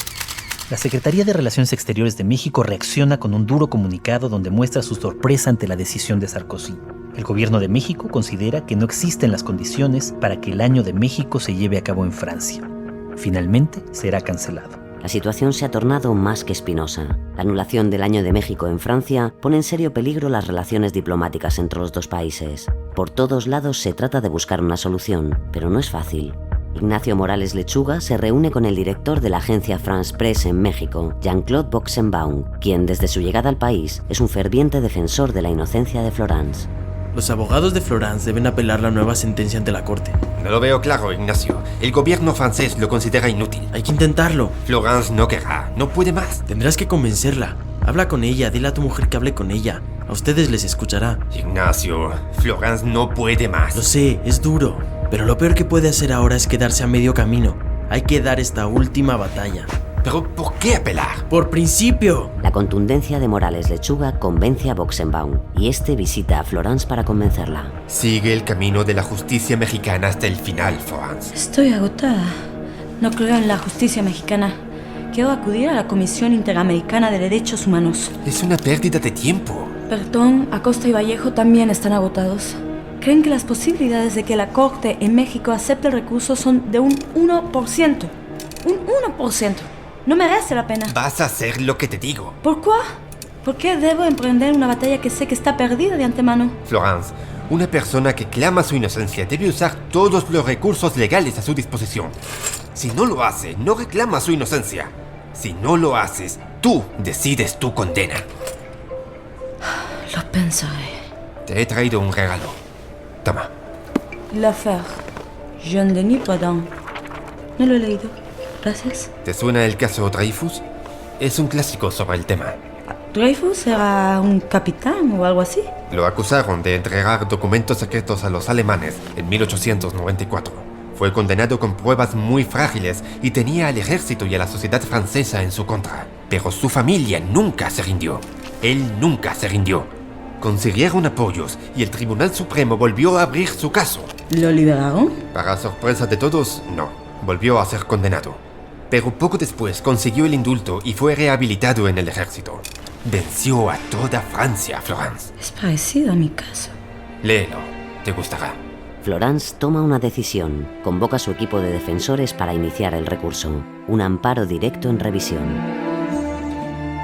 La Secretaría de Relaciones Exteriores de México reacciona con un duro comunicado donde muestra su sorpresa ante la decisión de Sarkozy. El gobierno de México considera que no existen las condiciones para que el Año de México se lleve a cabo en Francia. Finalmente, será cancelado. La situación se ha tornado más que espinosa. La anulación del Año de México en Francia pone en serio peligro las relaciones diplomáticas entre los dos países. Por todos lados se trata de buscar una solución, pero no es fácil. Ignacio Morales Lechuga se reúne con el director de la agencia France Press en México, Jean-Claude Boxenbaum, quien desde su llegada al país es un ferviente defensor de la inocencia de Florence. Los abogados de Florence deben apelar la nueva sentencia ante la corte. No lo veo claro, Ignacio. El gobierno francés lo considera inútil. Hay que intentarlo. Florence no querrá, no puede más. Tendrás que convencerla. Habla con ella, dile a tu mujer que hable con ella. A ustedes les escuchará. Ignacio, Florence no puede más. Lo sé, es duro. Pero lo peor que puede hacer ahora es quedarse a medio camino. Hay que dar esta última batalla. ¿Pero por qué apelar? ¡Por principio! La contundencia de Morales Lechuga convence a Boxenbaum y este visita a Florence para convencerla. Sigue el camino de la justicia mexicana hasta el final, Florence. Estoy agotada. No creo en la justicia mexicana. Quiero acudir a la Comisión Interamericana de Derechos Humanos. Es una pérdida de tiempo. Perdón, Acosta y Vallejo también están agotados. Creen que las posibilidades de que la Corte en México acepte el recurso son de un 1%. ¡Un 1%! No merece la pena. Vas a hacer lo que te digo. ¿Por qué? ¿Por qué debo emprender una batalla que sé que está perdida de antemano? Florence, una persona que clama su inocencia debe usar todos los recursos legales a su disposición. Si no lo hace, no reclama su inocencia. Si no lo haces, tú decides tu condena. Lo pensaré. Te he traído un regalo. Toma. L'affaire Jean-Denis Bourdon. No lo he leído. Gracias. ¿Te suena el caso Dreyfus? Es un clásico sobre el tema. ¿Dreyfus era un capitán o algo así? Lo acusaron de entregar documentos secretos a los alemanes en 1894. Fue condenado con pruebas muy frágiles y tenía al ejército y a la sociedad francesa en su contra. Pero su familia nunca se rindió. Él nunca se rindió. Consiguieron apoyos y el Tribunal Supremo volvió a abrir su caso. ¿Lo liberaron? Para sorpresa de todos, no. Volvió a ser condenado. Pero poco después consiguió el indulto y fue rehabilitado en el ejército. Venció a toda Francia, Florence. Es parecido a mi caso. Léelo, te gustará. Florence toma una decisión. Convoca a su equipo de defensores para iniciar el recurso. Un amparo directo en revisión.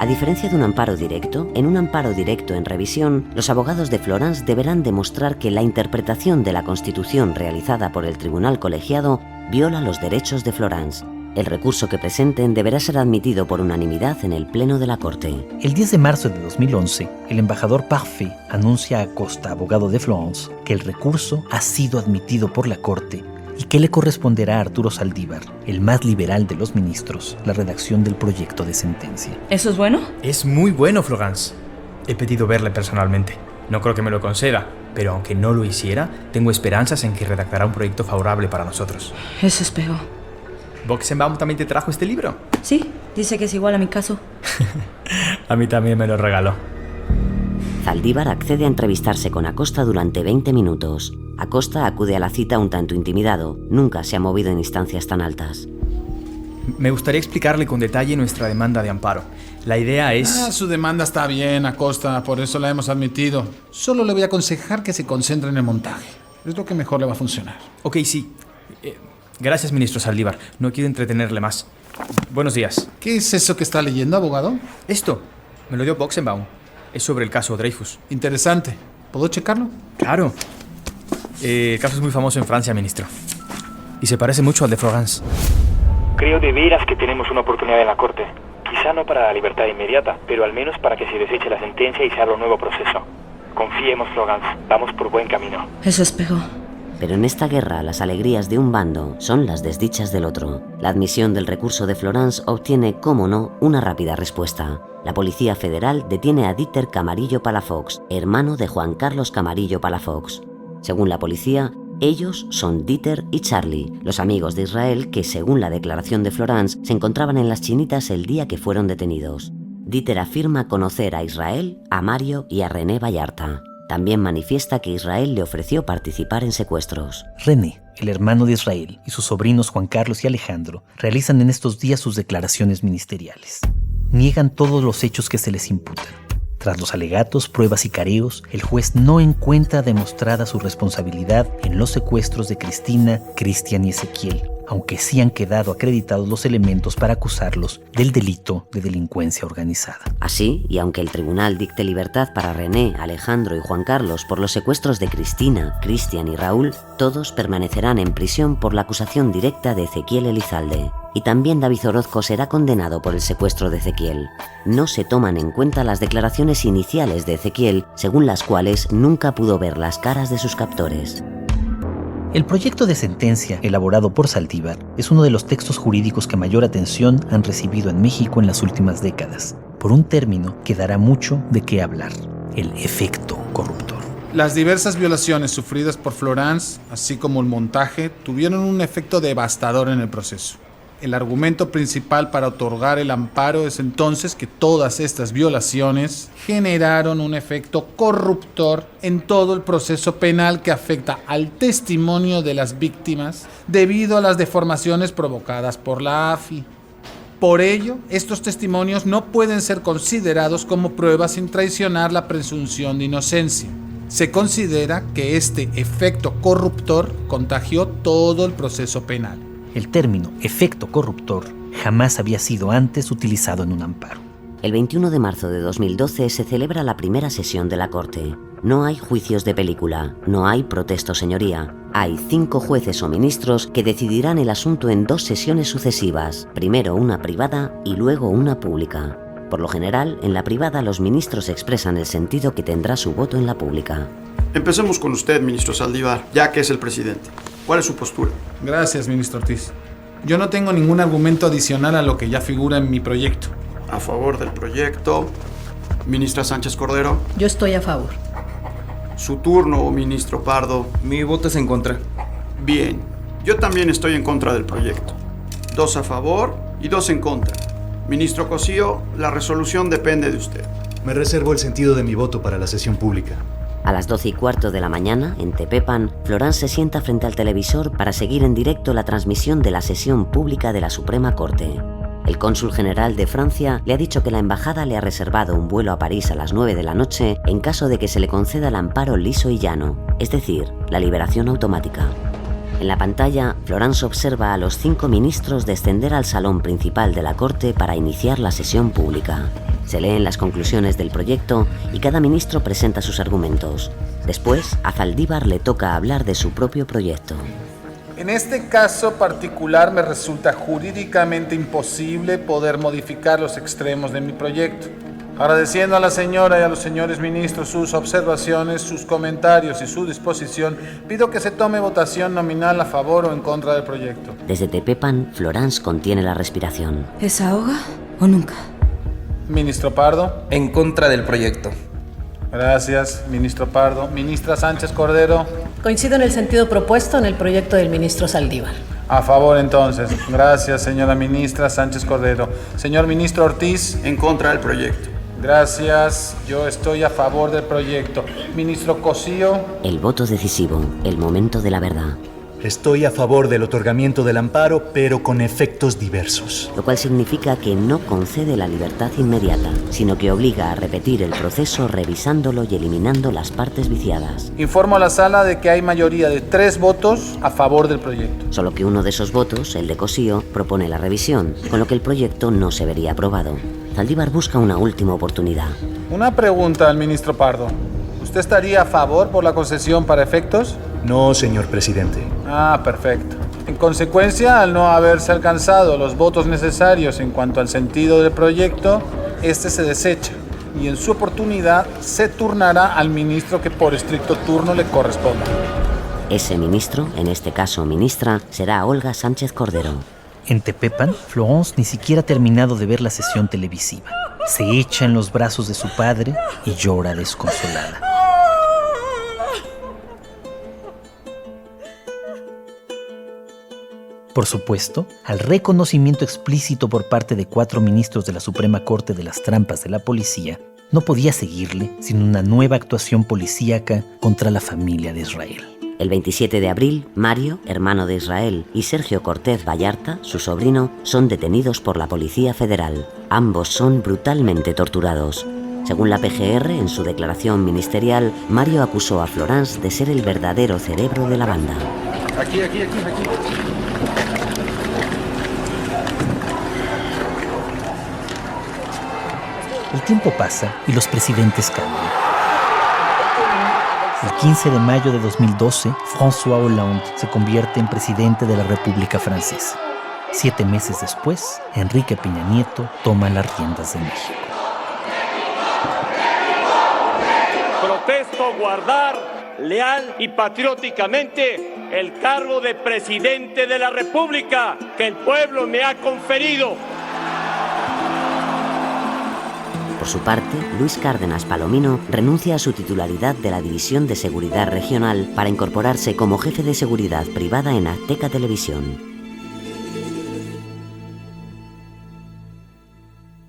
A diferencia de un amparo directo, en un amparo directo en revisión, los abogados de Florence deberán demostrar que la interpretación de la Constitución realizada por el Tribunal Colegiado viola los derechos de Florence. El recurso que presenten deberá ser admitido por unanimidad en el Pleno de la Corte. El 10 de marzo de 2011, el embajador Parfait anuncia a Acosta, abogado de Florence, que el recurso ha sido admitido por la Corte y que le corresponderá a Arturo Saldívar, el más liberal de los ministros, la redacción del proyecto de sentencia. ¿Eso es bueno? Es muy bueno, Florence. He pedido verle personalmente. No creo que me lo conceda, pero aunque no lo hiciera, tengo esperanzas en que redactará un proyecto favorable para nosotros. Eso espero. ¿Boxenbaum también te trajo este libro? Sí, dice que es igual a mi caso. A mí también me lo regaló. Saldívar accede a entrevistarse con Acosta durante 20 minutos. Acosta acude a la cita un tanto intimidado. Nunca se ha movido en instancias tan altas. Me gustaría explicarle con detalle nuestra demanda de amparo. La idea es... Su demanda está bien, Acosta, por eso la hemos admitido. Solo le voy a aconsejar que se concentre en el montaje. Es lo que mejor le va a funcionar. Ok, sí. Gracias, ministro Saldívar. No quiero entretenerle más. Buenos días. ¿Qué es eso que está leyendo, abogado? Esto. Me lo dio Boxenbaum. Es sobre el caso Dreyfus. Interesante. ¿Puedo checarlo? Claro. El caso es muy famoso en Francia, ministro. Y se parece mucho al de Florence. Creo de veras que tenemos una oportunidad en la corte. Quizá no para la libertad inmediata, pero al menos para que se deseche la sentencia y se abra un nuevo proceso. Confiemos, Florence. Vamos por buen camino. Eso espero. Pero en esta guerra las alegrías de un bando son las desdichas del otro. La admisión del recurso de Florence obtiene, cómo no, una rápida respuesta. La Policía Federal detiene a Dieter Camarillo Palafox, hermano de Juan Carlos Camarillo Palafox. Según la policía, ellos son Dieter y Charlie, los amigos de Israel que, según la declaración de Florence, se encontraban en las Chinitas el día que fueron detenidos. Dieter afirma conocer a Israel, a Mario y a René Vallarta. También manifiesta que Israel le ofreció participar en secuestros. René, el hermano de Israel, y sus sobrinos Juan Carlos y Alejandro realizan en estos días sus declaraciones ministeriales. Niegan todos los hechos que se les imputan. Tras los alegatos, pruebas y careos, el juez no encuentra demostrada su responsabilidad en los secuestros de Cristina, Cristian y Ezequiel, aunque sí han quedado acreditados los elementos para acusarlos del delito de delincuencia organizada. Así, y aunque el tribunal dicte libertad para René, Alejandro y Juan Carlos por los secuestros de Cristina, Cristian y Raúl, todos permanecerán en prisión por la acusación directa de Ezequiel Elizalde. Y también David Orozco será condenado por el secuestro de Ezequiel. No se toman en cuenta las declaraciones iniciales de Ezequiel, según las cuales nunca pudo ver las caras de sus captores. El proyecto de sentencia elaborado por Saldívar es uno de los textos jurídicos que mayor atención han recibido en México en las últimas décadas, por un término que dará mucho de qué hablar: el efecto corruptor. Las diversas violaciones sufridas por Florence, así como el montaje, tuvieron un efecto devastador en el proceso. El argumento principal para otorgar el amparo es entonces que todas estas violaciones generaron un efecto corruptor en todo el proceso penal que afecta al testimonio de las víctimas debido a las deformaciones provocadas por la AFI. Por ello, estos testimonios no pueden ser considerados como pruebas sin traicionar la presunción de inocencia. Se considera que este efecto corruptor contagió todo el proceso penal. El término efecto corruptor jamás había sido antes utilizado en un amparo. El 21 de marzo de 2012 se celebra la primera sesión de la Corte. No hay juicios de película, no hay protesto, señoría. Hay 5 jueces o ministros que decidirán el asunto en 2 sesiones sucesivas, primero una privada y luego una pública. Por lo general, en la privada los ministros expresan el sentido que tendrá su voto en la pública. Empecemos con usted, ministro Saldívar, ya que es el presidente. ¿Cuál es su postura? Gracias, ministro Ortiz. Yo no tengo ningún argumento adicional a lo que ya figura en mi proyecto. A favor del proyecto. Ministra Sánchez Cordero. Yo estoy a favor. Su turno, ministro Pardo. Mi voto es en contra. Bien. Yo también estoy en contra del proyecto. 2 a favor y 2 en contra. Ministro Cosío, la resolución depende de usted. Me reservo el sentido de mi voto para la sesión pública. A las 12:15 de la mañana, en Tepepan, Florence se sienta frente al televisor para seguir en directo la transmisión de la sesión pública de la Suprema Corte. El cónsul general de Francia le ha dicho que la embajada le ha reservado un vuelo a París a las 9 de la noche en caso de que se le conceda el amparo liso y llano, es decir, la liberación automática. En la pantalla, Florence observa a los 5 ministros descender al salón principal de la Corte para iniciar la sesión pública. Se leen las conclusiones del proyecto y cada ministro presenta sus argumentos. Después, a Saldívar le toca hablar de su propio proyecto. En este caso particular me resulta jurídicamente imposible poder modificar los extremos de mi proyecto. Agradeciendo a la señora y a los señores ministros sus observaciones, sus comentarios y su disposición, pido que se tome votación nominal a favor o en contra del proyecto. Desde Tepepan, Florence contiene la respiración. ¿Es ahora o nunca? Ministro Pardo. En contra del proyecto. Gracias, ministro Pardo. Ministra Sánchez Cordero. Coincido en el sentido propuesto en el proyecto del ministro Saldívar. A favor, entonces. Gracias, señora ministra Sánchez Cordero. Señor ministro Ortiz. En contra del proyecto. Gracias. Yo estoy a favor del proyecto. Ministro Cosío. El voto decisivo, el momento de la verdad. Estoy a favor del otorgamiento del amparo, pero con efectos diversos. Lo cual significa que no concede la libertad inmediata, sino que obliga a repetir el proceso revisándolo y eliminando las partes viciadas. Informo a la sala de que hay mayoría de 3 votos a favor del proyecto. Solo que uno de esos votos, el de Cosío, propone la revisión, con lo que el proyecto no se vería aprobado. Zaldívar busca una última oportunidad. Una pregunta al ministro Pardo. ¿Usted estaría a favor por la concesión para efectos? No, señor presidente. Ah, perfecto. En consecuencia, al no haberse alcanzado los votos necesarios en cuanto al sentido del proyecto, este se desecha y en su oportunidad se turnará al ministro que por estricto turno le corresponda. Ese ministro, en este caso ministra, será Olga Sánchez Cordero. En Tepepan, Florence ni siquiera ha terminado de ver la sesión televisiva. Se echa en los brazos de su padre y llora desconsolada. Por supuesto, al reconocimiento explícito por parte de 4 ministros de la Suprema Corte de las trampas de la policía, no podía seguirle sin una nueva actuación policíaca contra la familia de Israel. El 27 de abril, Mario, hermano de Israel, y Sergio Cortés Vallarta, su sobrino, son detenidos por la Policía Federal. Ambos son brutalmente torturados. Según la PGR, en su declaración ministerial, Mario acusó a Florence de ser el verdadero cerebro de la banda. Aquí. El tiempo pasa y los presidentes cambian. El 15 de mayo de 2012, François Hollande se convierte en presidente de la República Francesa. 7 meses después, Enrique Peña Nieto toma las riendas de México. Protesto guardar leal y patrióticamente el cargo de presidente de la República que el pueblo me ha conferido. Por su parte, Luis Cárdenas Palomino renuncia a su titularidad de la División de Seguridad Regional para incorporarse como jefe de seguridad privada en Azteca Televisión.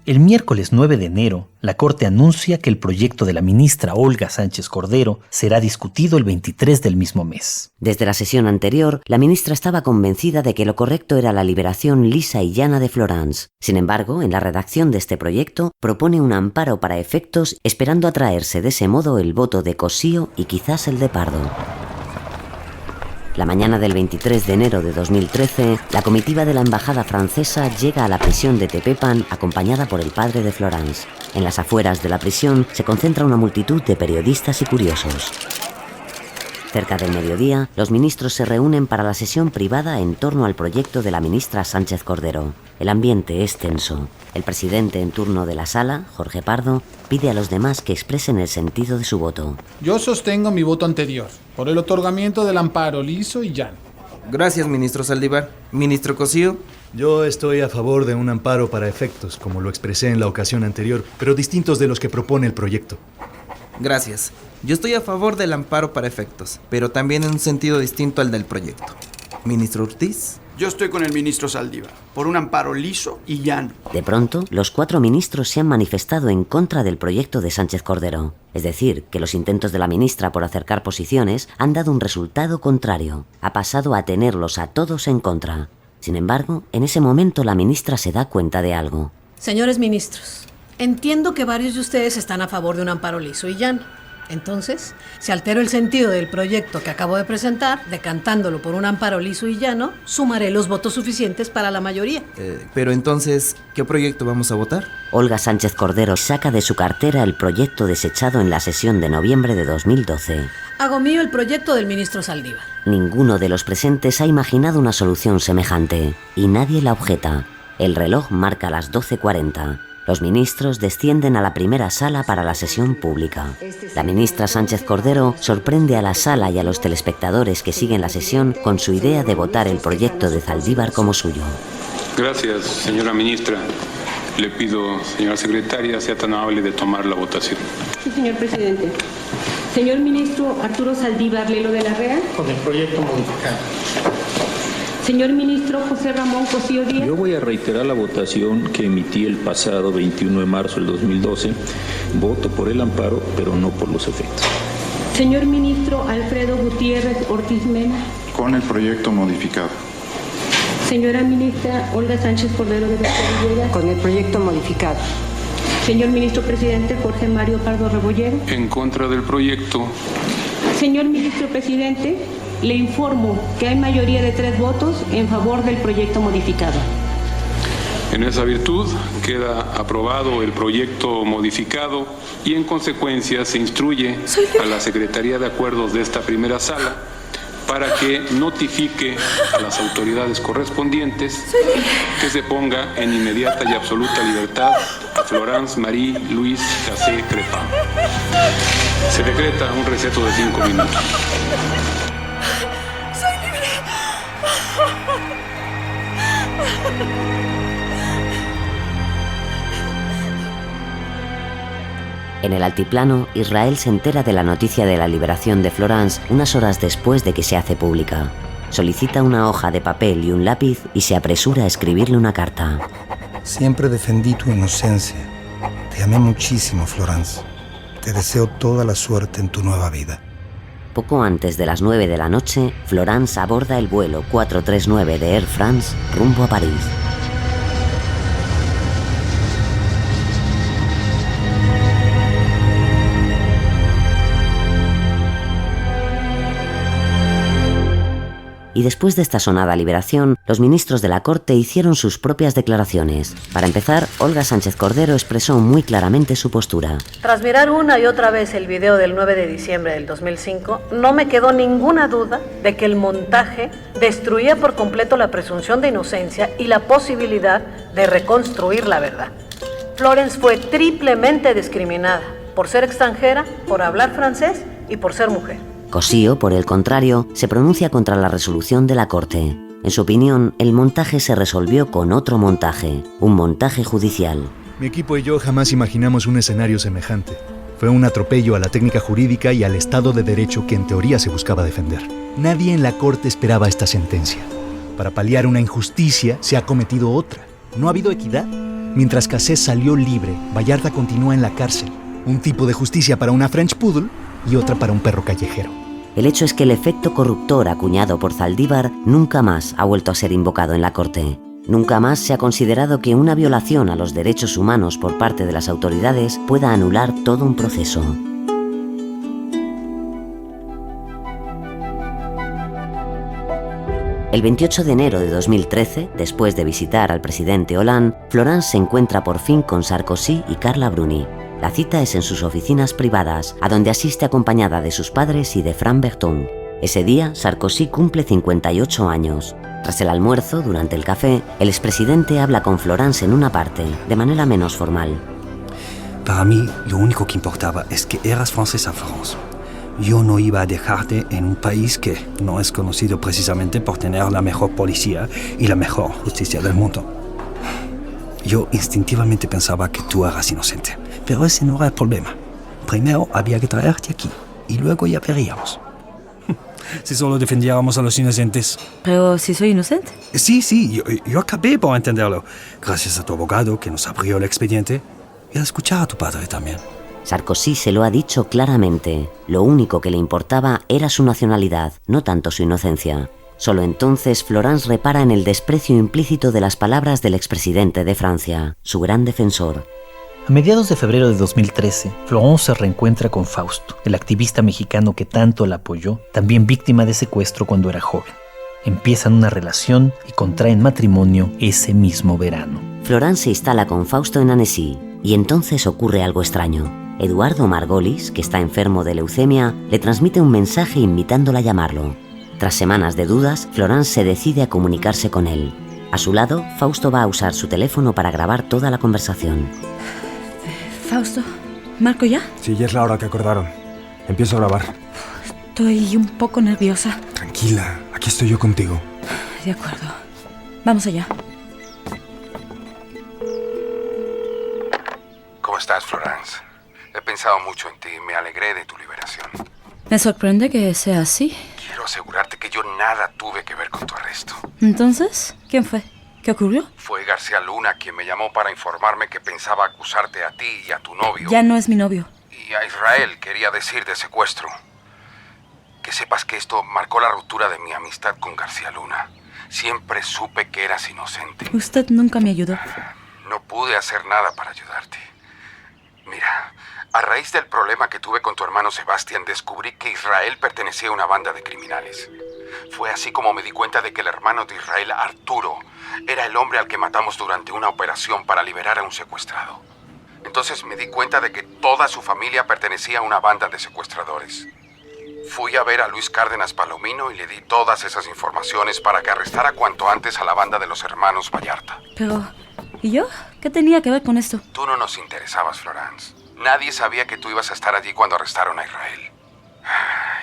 El miércoles 9 de enero, la Corte anuncia que el proyecto de la ministra Olga Sánchez Cordero será discutido el 23 del mismo mes. Desde la sesión anterior, la ministra estaba convencida de que lo correcto era la liberación lisa y llana de Florence. Sin embargo, en la redacción de este proyecto, propone un amparo para efectos, esperando atraerse de ese modo el voto de Cosío y quizás el de Pardo. La mañana del 23 de enero de 2013, la comitiva de la embajada francesa llega a la prisión de Tepepan acompañada por el padre de Florence. En las afueras de la prisión se concentra una multitud de periodistas y curiosos. Cerca del mediodía, los ministros se reúnen para la sesión privada en torno al proyecto de la ministra Sánchez Cordero. El ambiente es tenso. El presidente en turno de la sala, Jorge Pardo, pide a los demás que expresen el sentido de su voto. Yo sostengo mi voto anterior, por el otorgamiento del amparo liso y llano. Gracias, ministro Saldívar. Ministro Cosío. Yo estoy a favor de un amparo para efectos, como lo expresé en la ocasión anterior, pero distintos de los que propone el proyecto. Gracias. Yo estoy a favor del amparo para efectos, pero también en un sentido distinto al del proyecto. Ministro Ortiz. Yo estoy con el ministro Saldívar, por un amparo liso y llano. De pronto, los 4 ministros se han manifestado en contra del proyecto de Sánchez Cordero. Es decir, que los intentos de la ministra por acercar posiciones han dado un resultado contrario. Ha pasado a tenerlos a todos en contra. Sin embargo, en ese momento la ministra se da cuenta de algo. Señores ministros, entiendo que varios de ustedes están a favor de un amparo liso y llano. Entonces, si altero el sentido del proyecto que acabo de presentar, decantándolo por un amparo liso y llano, sumaré los votos suficientes para la mayoría. Pero entonces, ¿qué proyecto vamos a votar? Olga Sánchez Cordero saca de su cartera el proyecto desechado en la sesión de noviembre de 2012. Hago mío el proyecto del ministro Saldívar. Ninguno de los presentes ha imaginado una solución semejante, y nadie la objeta. El reloj marca las 12:40. Los ministros descienden a la primera sala para la sesión pública. La ministra Sánchez Cordero sorprende a la sala y a los telespectadores que siguen la sesión con su idea de votar el proyecto de Saldívar como suyo. Gracias, señora ministra. Le pido, señora secretaria, sea tan amable de tomar la votación. Sí, señor presidente. Señor ministro Arturo Saldívar Lelo de la Rea. Con el proyecto modificado. Señor ministro José Ramón Cosío Díaz. Yo voy a reiterar la votación que emití el pasado 21 de marzo del 2012. Voto por el amparo, pero no por los efectos. Señor ministro Alfredo Gutiérrez Ortiz Mena. con el proyecto modificado. Señora ministra Olga Sánchez Cordero de Villegas. Con el proyecto modificado. Señor ministro presidente Jorge Mario Pardo Rebollero. En contra del proyecto. Señor ministro presidente, le informo que hay mayoría de 3 votos en favor del proyecto modificado. En esa virtud queda aprobado el proyecto modificado y en consecuencia se instruye a la Secretaría de Acuerdos de esta primera sala para que notifique a las autoridades correspondientes que se ponga en inmediata y absoluta libertad a Florence Marie Louise Cassé Crepin. Se decreta un receso de 5 minutos. ¡Soy libre! En el altiplano, Israel se entera de la noticia de la liberación de Florence unas horas después de que se hace pública. Solicita una hoja de papel y un lápiz y se apresura a escribirle una carta. Siempre defendí tu inocencia. Te amé muchísimo, Florence. Te deseo toda la suerte en tu nueva vida. Poco antes de las 9 de la noche, Florence aborda el vuelo 439 de Air France rumbo a París. Y después de esta sonada liberación, los ministros de la Corte hicieron sus propias declaraciones. Para empezar, Olga Sánchez Cordero expresó muy claramente su postura. Tras mirar una y otra vez el video del 9 de diciembre del 2005, no me quedó ninguna duda de que el montaje destruía por completo la presunción de inocencia y la posibilidad de reconstruir la verdad. Florence fue triplemente discriminada por ser extranjera, por hablar francés y por ser mujer. Cossío, por el contrario, se pronuncia contra la resolución de la Corte. En su opinión, el montaje se resolvió con otro montaje, un montaje judicial. Mi equipo y yo jamás imaginamos un escenario semejante. Fue un atropello a la técnica jurídica y al Estado de Derecho que en teoría se buscaba defender. Nadie en la Corte esperaba esta sentencia. Para paliar una injusticia se ha cometido otra. No ha habido equidad. Mientras Cassé salió libre, Vallarta continúa en la cárcel. Un tipo de justicia para una French Poodle y otra para un perro callejero. El hecho es que el efecto corruptor acuñado por Zaldívar nunca más ha vuelto a ser invocado en la Corte. Nunca más se ha considerado que una violación a los derechos humanos por parte de las autoridades pueda anular todo un proceso. El 28 de enero de 2013, después de visitar al presidente Hollande, Florence se encuentra por fin con Sarkozy y Carla Bruni. La cita es en sus oficinas privadas, a donde asiste acompañada de sus padres y de Fran Berton. Ese día, Sarkozy cumple 58 años. Tras el almuerzo, durante el café, el expresidente habla con Florence en una parte, de manera menos formal. Para mí, lo único que importaba es que eras francesa, Florence. Yo no iba a dejarte en un país que no es conocido precisamente por tener la mejor policía y la mejor justicia del mundo. Yo instintivamente pensaba que tú eras inocente, pero ese no era el problema. Primero había que traerte aquí y luego ya veríamos. Si solo defendiéramos a los inocentes. Pero si soy inocente. Sí, yo acabé por entenderlo. Gracias a tu abogado que nos abrió el expediente y a escuchar a tu padre también. Sarkozy se lo ha dicho claramente. Lo único que le importaba era su nacionalidad, no tanto su inocencia. Solo entonces Florence repara en el desprecio implícito de las palabras del expresidente de Francia, su gran defensor. A mediados de febrero de 2013, Florence se reencuentra con Fausto, el activista mexicano que tanto la apoyó, también víctima de secuestro cuando era joven. Empiezan una relación y contraen matrimonio ese mismo verano. Florence se instala con Fausto en Annecy y entonces ocurre algo extraño. Eduardo Margolis, que está enfermo de leucemia, le transmite un mensaje invitándola a llamarlo. Tras semanas de dudas, Florence se decide a comunicarse con él. A su lado, Fausto va a usar su teléfono para grabar toda la conversación. Fausto, ¿marco ya? Sí, ya es la hora que acordaron. Empiezo a grabar. Estoy un poco nerviosa. Tranquila, aquí estoy yo contigo. De acuerdo. Vamos allá. ¿Cómo estás, Florence? He pensado mucho en ti y me alegré de tu liberación. Me sorprende que sea así. Quiero asegurarte que yo nada tuve que ver con tu arresto. Entonces, ¿quién fue? ¿Qué ocurrió? Fue García Luna quien me llamó para informarme que pensaba acusarte a ti y a tu novio. Ya no es mi novio. Y a Israel quería decir de secuestro. Que sepas que esto marcó la ruptura de mi amistad con García Luna. Siempre supe que eras inocente. Usted nunca me ayudó. No pude hacer nada para ayudarte. Mira, a raíz del problema que tuve con tu hermano Sebastián, descubrí que Israel pertenecía a una banda de criminales. Fue así como me di cuenta de que el hermano de Israel, Arturo, era el hombre al que matamos durante una operación para liberar a un secuestrado. Entonces me di cuenta de que toda su familia pertenecía a una banda de secuestradores. Fui a ver a Luis Cárdenas Palomino y le di todas esas informaciones para que arrestara cuanto antes a la banda de los hermanos Vallarta. Pero, ¿y yo? ¿Qué tenía que ver con esto? Tú no nos interesabas, Florence. Nadie sabía que tú ibas a estar allí cuando arrestaron a Israel.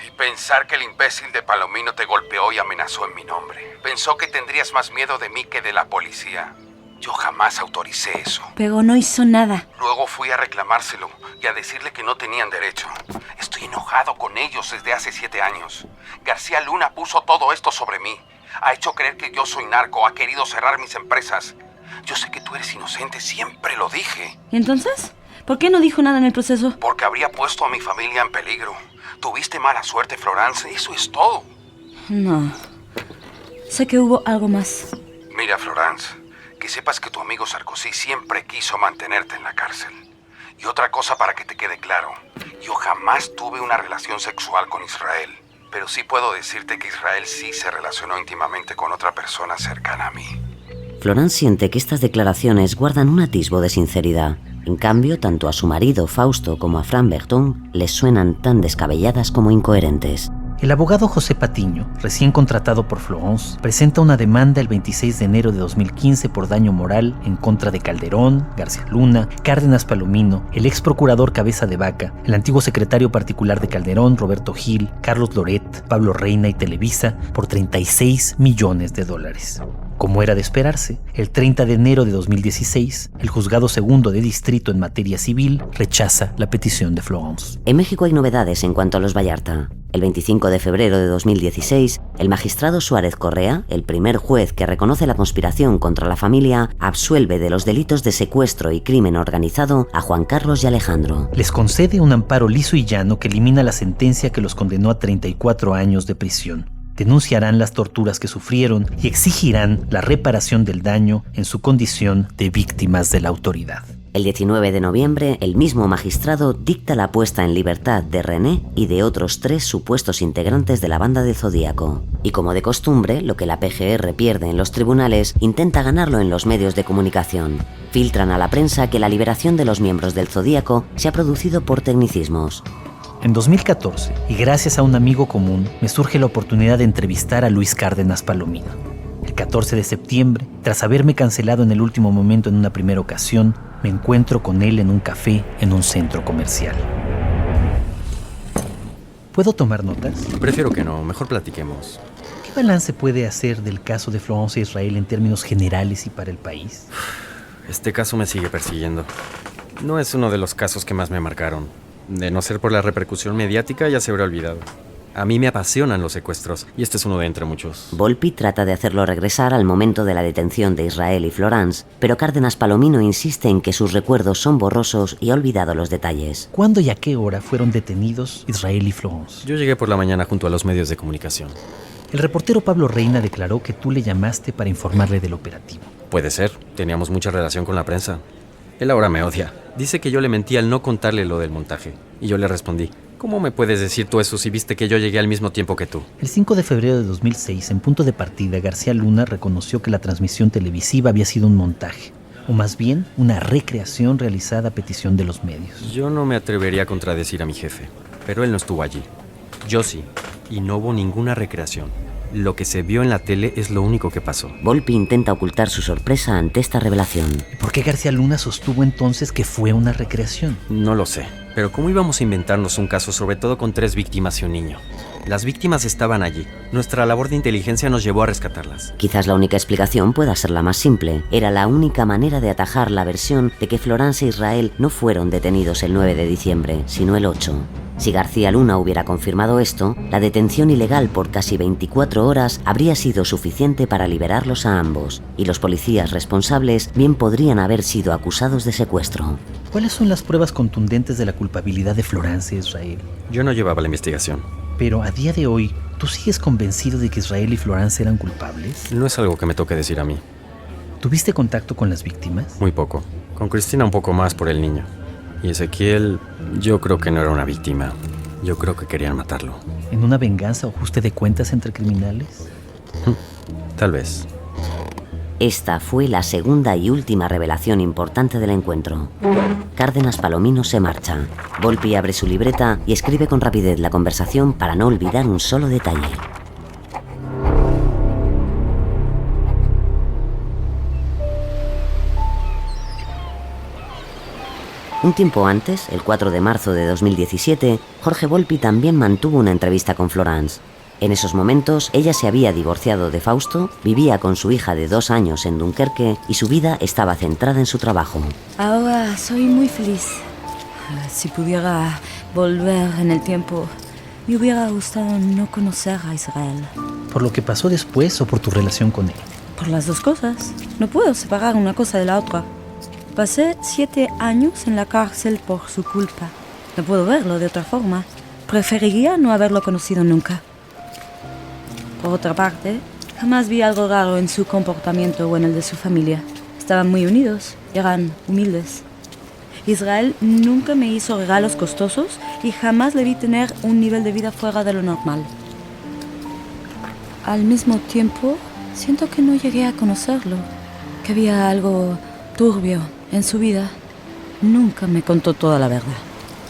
Y pensar que el imbécil de Palomino te golpeó y amenazó en mi nombre. Pensó que tendrías más miedo de mí que de la policía. Yo jamás autoricé eso. Pero no hizo nada. Luego fui a reclamárselo y a decirle que no tenían derecho. Estoy enojado con ellos desde hace 7 años. García Luna puso todo esto sobre mí. Ha hecho creer que yo soy narco, ha querido cerrar mis empresas. Yo sé que tú eres inocente, siempre lo dije. ¿Y entonces? ¿Por qué no dijo nada en el proceso? Porque habría puesto a mi familia en peligro. Tuviste mala suerte, Florence, eso es todo. No. Sé que hubo algo más. Mira, Florence, que sepas que tu amigo Sarkozy siempre quiso mantenerte en la cárcel. Y otra cosa para que te quede claro, yo jamás tuve una relación sexual con Israel, pero sí puedo decirte que Israel sí se relacionó íntimamente con otra persona cercana a mí. Florence siente que estas declaraciones guardan un atisbo de sinceridad. En cambio, tanto a su marido Fausto como a Fran Berton les suenan tan descabelladas como incoherentes. El abogado José Patiño, recién contratado por Florence, presenta una demanda el 26 de enero de 2015 por daño moral en contra de Calderón, García Luna, Cárdenas Palomino, el ex procurador Cabeza de Vaca, el antiguo secretario particular de Calderón, Roberto Gil, Carlos Loret, Pablo Reina y Televisa, por $36 millones. Como era de esperarse, el 30 de enero de 2016, el Juzgado Segundo de Distrito en materia civil rechaza la petición de Florence. En México hay novedades en cuanto a los Vallarta. El 25 de febrero de 2016, el magistrado Suárez Correa, el primer juez que reconoce la conspiración contra la familia, absuelve de los delitos de secuestro y crimen organizado a Juan Carlos y Alejandro. Les concede un amparo liso y llano que elimina la sentencia que los condenó a 34 años de prisión. Denunciarán las torturas que sufrieron y exigirán la reparación del daño en su condición de víctimas de la autoridad. El 19 de noviembre, el mismo magistrado dicta la puesta en libertad de René y de otros 3 supuestos integrantes de la banda del Zodíaco. Y como de costumbre, lo que la PGR pierde en los tribunales, intenta ganarlo en los medios de comunicación. Filtran a la prensa que la liberación de los miembros del Zodíaco se ha producido por tecnicismos. En 2014, y gracias a un amigo común, me surge la oportunidad de entrevistar a Luis Cárdenas Palomino. El 14 de septiembre, tras haberme cancelado en el último momento en una primera ocasión, me encuentro con él en un café en un centro comercial. ¿Puedo tomar notas? Prefiero que no, mejor platiquemos. ¿Qué balance puede hacer del caso de Florence e Israel en términos generales y para el país? Este caso me sigue persiguiendo. No es uno de los casos que más me marcaron. De no ser por la repercusión mediática, ya se habrá olvidado. A mí me apasionan los secuestros, y este es uno de entre muchos. Volpi trata de hacerlo regresar al momento de la detención de Israel y Florence, pero Cárdenas Palomino insiste en que sus recuerdos son borrosos y ha olvidado los detalles. ¿Cuándo y a qué hora fueron detenidos Israel y Florence? Yo llegué por la mañana junto a los medios de comunicación. El reportero Pablo Reina declaró que tú le llamaste para informarle del operativo. Puede ser, teníamos mucha relación con la prensa. Él ahora me odia. Dice que yo le mentí al no contarle lo del montaje. Y yo le respondí, ¿cómo me puedes decir tú eso si viste que yo llegué al mismo tiempo que tú? El 5 de febrero de 2006, en punto de partida, García Luna reconoció que la transmisión televisiva había sido un montaje, o más bien una recreación realizada a petición de los medios. Yo no me atrevería a contradecir a mi jefe, pero él no estuvo allí. Yo sí, y no hubo ninguna recreación. Lo que se vio en la tele es lo único que pasó. Volpi intenta ocultar su sorpresa ante esta revelación. ¿Por qué García Luna sostuvo entonces que fue una recreación? No lo sé, pero ¿cómo íbamos a inventarnos un caso, sobre todo con 3 víctimas y un niño? Las víctimas estaban allí. Nuestra labor de inteligencia nos llevó a rescatarlas. Quizás la única explicación pueda ser la más simple. Era la única manera de atajar la versión de que Florence e Israel no fueron detenidos el 9 de diciembre, sino el 8. Si García Luna hubiera confirmado esto, la detención ilegal por casi 24 horas habría sido suficiente para liberarlos a ambos, y los policías responsables bien podrían haber sido acusados de secuestro. ¿Cuáles son las pruebas contundentes de la culpabilidad de Florence e Israel? Yo no llevaba la investigación, Pero a día de hoy, ¿tú sigues convencido de que Israel y Florence eran culpables? No es algo que me toque decir a mí. ¿Tuviste contacto con las víctimas? Muy poco. Con Cristina un poco más por el niño. Y Ezequiel, yo creo que no era una víctima. Yo creo que querían matarlo. ¿En una venganza o ajuste de cuentas entre criminales? Tal vez. Esta fue la segunda y última revelación importante del encuentro. Cárdenas Palomino se marcha. Volpi abre su libreta y escribe con rapidez la conversación para no olvidar un solo detalle. Un tiempo antes, el 4 de marzo de 2017, Jorge Volpi también mantuvo una entrevista con Florence. En esos momentos, ella se había divorciado de Fausto, vivía con su hija de 2 años en Dunkerque y su vida estaba centrada en su trabajo. Ahora soy muy feliz. Si pudiera volver en el tiempo, me hubiera gustado no conocer a Israel. ¿Por lo que pasó después o por tu relación con él? Por las dos cosas. No puedo separar una cosa de la otra. Pasé 7 años en la cárcel por su culpa. No puedo verlo de otra forma. Preferiría no haberlo conocido nunca. Por otra parte, jamás vi algo raro en su comportamiento o en el de su familia. Estaban muy unidos, eran humildes. Israel nunca me hizo regalos costosos y jamás le vi tener un nivel de vida fuera de lo normal. Al mismo tiempo, siento que no llegué a conocerlo, que había algo turbio en su vida. Nunca me contó toda la verdad.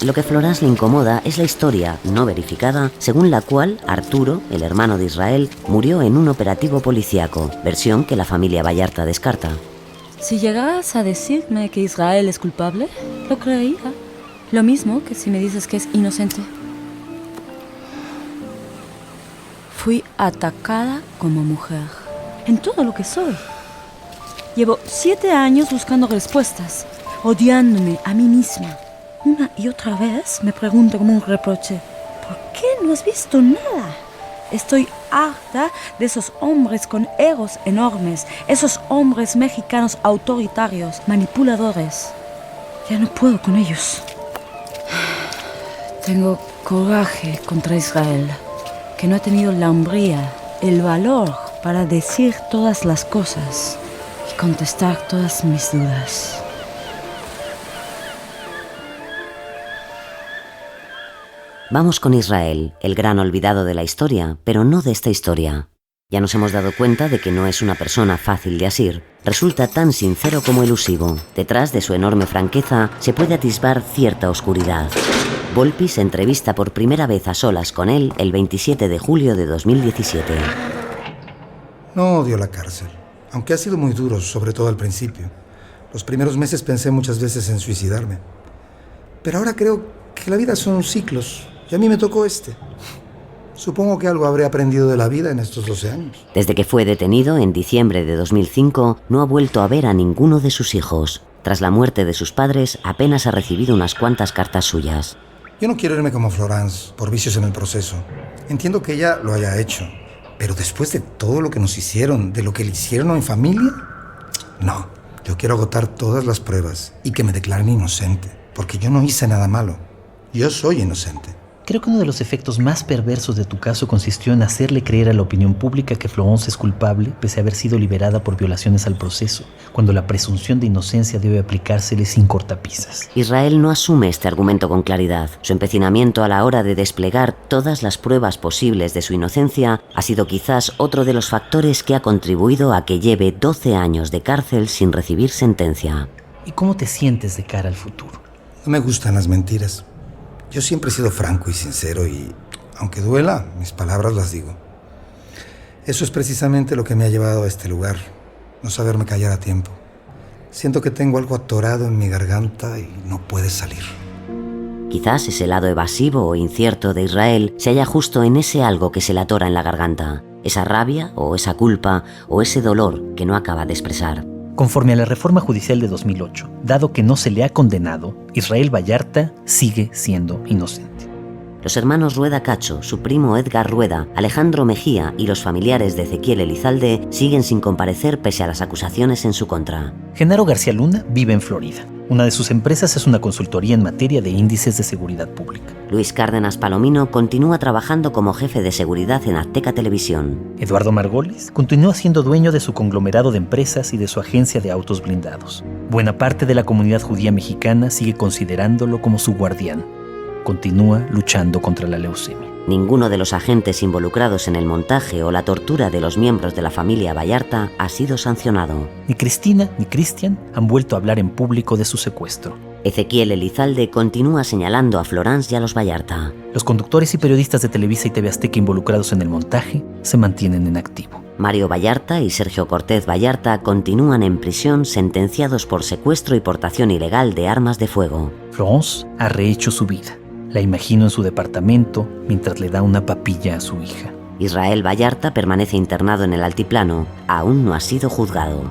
Lo que Florence le incomoda es la historia, no verificada, según la cual Arturo, el hermano de Israel, murió en un operativo policíaco, versión que la familia Vallarta descarta. Si llegaras a decirme que Israel es culpable, lo creería. Lo mismo que si me dices que es inocente. Fui atacada como mujer, en todo lo que soy. Llevo 7 años buscando respuestas, odiándome a mí misma. Una y otra vez me pregunto como un reproche, ¿por qué no has visto nada? Estoy harta de esos hombres con egos enormes, esos hombres mexicanos autoritarios, manipuladores. Ya no puedo con ellos. Tengo coraje contra Israel, que no ha tenido la hombría, el valor para decir todas las cosas y contestar todas mis dudas. Vamos con Israel, el gran olvidado de la historia, pero no de esta historia. Ya nos hemos dado cuenta de que no es una persona fácil de asir. Resulta tan sincero como elusivo. Detrás de su enorme franqueza se puede atisbar cierta oscuridad. Volpi se entrevista por primera vez a solas con él el 27 de julio de 2017. No odio la cárcel, aunque ha sido muy duro, sobre todo al principio. Los primeros meses pensé muchas veces en suicidarme. Pero ahora creo que la vida son ciclos. Y a mí me tocó este. Supongo que algo habré aprendido de la vida en estos 12 años. Desde que fue detenido en diciembre de 2005, no ha vuelto a ver a ninguno de sus hijos. Tras la muerte de sus padres, apenas ha recibido unas cuantas cartas suyas. Yo no quiero irme como Florence, por vicios en el proceso. Entiendo que ella lo haya hecho. Pero después de todo lo que nos hicieron, de lo que le hicieron a mi familia, no. Yo quiero agotar todas las pruebas y que me declaren inocente. Porque yo no hice nada malo. Yo soy inocente. Creo que uno de los efectos más perversos de tu caso consistió en hacerle creer a la opinión pública que Florence es culpable, pese a haber sido liberada por violaciones al proceso, cuando la presunción de inocencia debe aplicársele sin cortapisas. Israel no asume este argumento con claridad. Su empecinamiento a la hora de desplegar todas las pruebas posibles de su inocencia ha sido quizás otro de los factores que ha contribuido a que lleve 12 años de cárcel sin recibir sentencia. ¿Y cómo te sientes de cara al futuro? No me gustan las mentiras. Yo siempre he sido franco y sincero y, aunque duela, mis palabras las digo. Eso es precisamente lo que me ha llevado a este lugar, no saberme callar a tiempo. Siento que tengo algo atorado en mi garganta y no puede salir. Quizás ese lado evasivo o incierto de Israel se halla justo en ese algo que se le atora en la garganta, esa rabia o esa culpa o ese dolor que no acaba de expresar. Conforme a la reforma judicial de 2008, dado que no se le ha condenado, Israel Vallarta sigue siendo inocente. Los hermanos Rueda Cacho, su primo Edgar Rueda, Alejandro Mejía y los familiares de Ezequiel Elizalde siguen sin comparecer pese a las acusaciones en su contra. Genaro García Luna vive en Florida. Una de sus empresas es una consultoría en materia de índices de seguridad pública. Luis Cárdenas Palomino continúa trabajando como jefe de seguridad en Azteca Televisión. Eduardo Margolis continúa siendo dueño de su conglomerado de empresas y de su agencia de autos blindados. Buena parte de la comunidad judía mexicana sigue considerándolo como su guardián. Continúa luchando contra la leucemia. Ninguno de los agentes involucrados en el montaje o la tortura de los miembros de la familia Vallarta ha sido sancionado. Ni Cristina ni Cristian han vuelto a hablar en público de su secuestro. Ezequiel Elizalde continúa señalando a Florence y a los Vallarta. Los conductores y periodistas de Televisa y TV Azteca involucrados en el montaje se mantienen en activo. Mario Vallarta y Sergio Cortés Vallarta continúan en prisión sentenciados por secuestro y portación ilegal de armas de fuego. Florence ha rehecho su vida. La imagino en su departamento mientras le da una papilla a su hija. Israel Vallarta permanece internado en el altiplano. Aún no ha sido juzgado.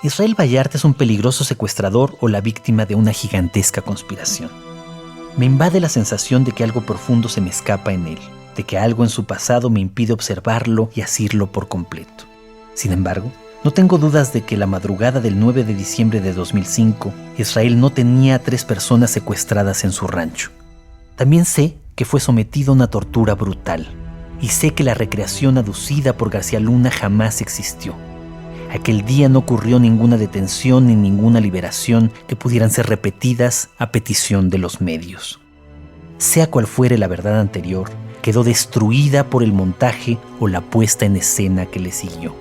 Israel Vallarta es un peligroso secuestrador o la víctima de una gigantesca conspiración. Me invade la sensación de que algo profundo se me escapa en él, de que algo en su pasado me impide observarlo y asirlo por completo. Sin embargo, no tengo dudas de que la madrugada del 9 de diciembre de 2005, Israel no tenía a 3 personas secuestradas en su rancho. También sé que fue sometido a una tortura brutal, y sé que la recreación aducida por García Luna jamás existió. Aquel día no ocurrió ninguna detención ni ninguna liberación que pudieran ser repetidas a petición de los medios. Sea cual fuere la verdad anterior, quedó destruida por el montaje o la puesta en escena que le siguió.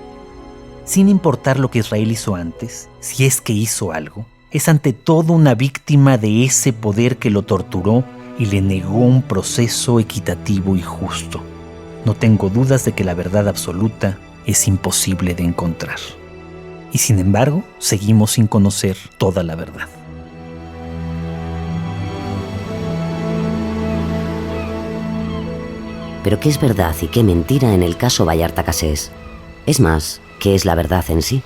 Sin importar lo que Israel hizo antes, si es que hizo algo, es ante todo una víctima de ese poder que lo torturó y le negó un proceso equitativo y justo. No tengo dudas de que la verdad absoluta es imposible de encontrar. Y sin embargo, seguimos sin conocer toda la verdad. Pero ¿qué es verdad y qué mentira en el caso Vallarta Casés? Es más, ¿qué es la verdad en sí?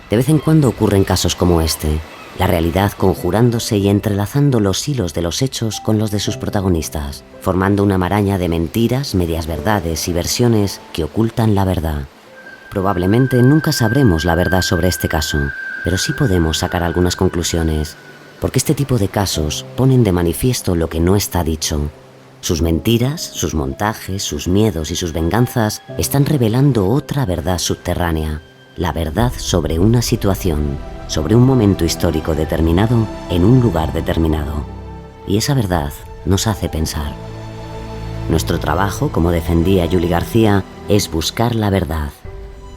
De vez en cuando ocurren casos como este, la realidad conjurándose y entrelazando los hilos de los hechos con los de sus protagonistas, formando una maraña de mentiras, medias verdades y versiones que ocultan la verdad. Probablemente nunca sabremos la verdad sobre este caso, pero sí podemos sacar algunas conclusiones, porque este tipo de casos ponen de manifiesto lo que no está dicho. Sus mentiras, sus montajes, sus miedos y sus venganzas están revelando otra verdad subterránea, la verdad sobre una situación, sobre un momento histórico determinado en un lugar determinado. Y esa verdad nos hace pensar. Nuestro trabajo, como defendía Yuli García, es buscar la verdad.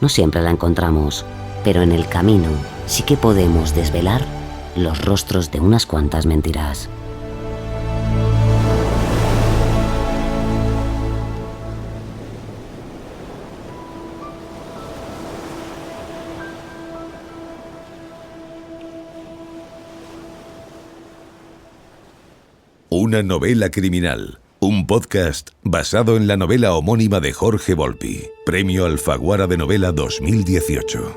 No siempre la encontramos, pero en el camino sí que podemos desvelar los rostros de unas cuantas mentiras. Una novela criminal, un podcast basado en la novela homónima de Jorge Volpi, Premio Alfaguara de Novela 2018.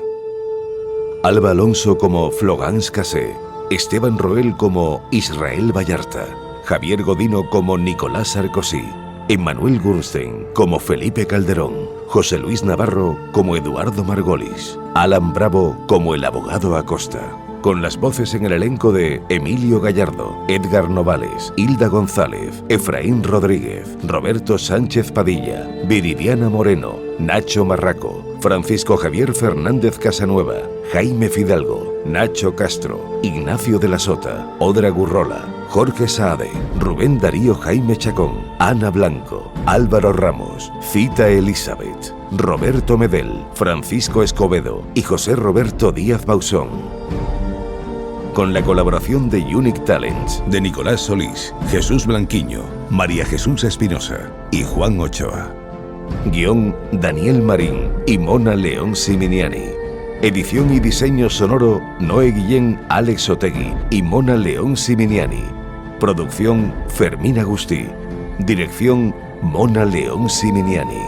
Alba Alonso como Florence Cassé, Esteban Roel como Israel Vallarta, Javier Godino como Nicolás Sarkozy, Emmanuel Gurnstein como Felipe Calderón, José Luis Navarro como Eduardo Margolis, Alan Bravo como el abogado Acosta. Con las voces en el elenco de Emilio Gallardo, Edgar Novales, Hilda González, Efraín Rodríguez, Roberto Sánchez Padilla, Viridiana Moreno, Nacho Marraco, Francisco Javier Fernández Casanueva, Jaime Fidalgo, Nacho Castro, Ignacio de la Sota, Odra Gurrola, Jorge Saade, Rubén Darío Jaime Chacón, Ana Blanco, Álvaro Ramos, Cita Elizabeth, Roberto Medel, Francisco Escobedo y José Roberto Díaz Bausón. Con la colaboración de Unique Talents, de Nicolás Solís, Jesús Blanquiño, María Jesús Espinosa y Juan Ochoa. Guión, Daniel Marín y Mona León Siminiani. Edición y diseño sonoro, Noé Guillén, Alex Otegui y Mona León Siminiani. Producción, Fermín Agustí. Dirección, Mona León Siminiani.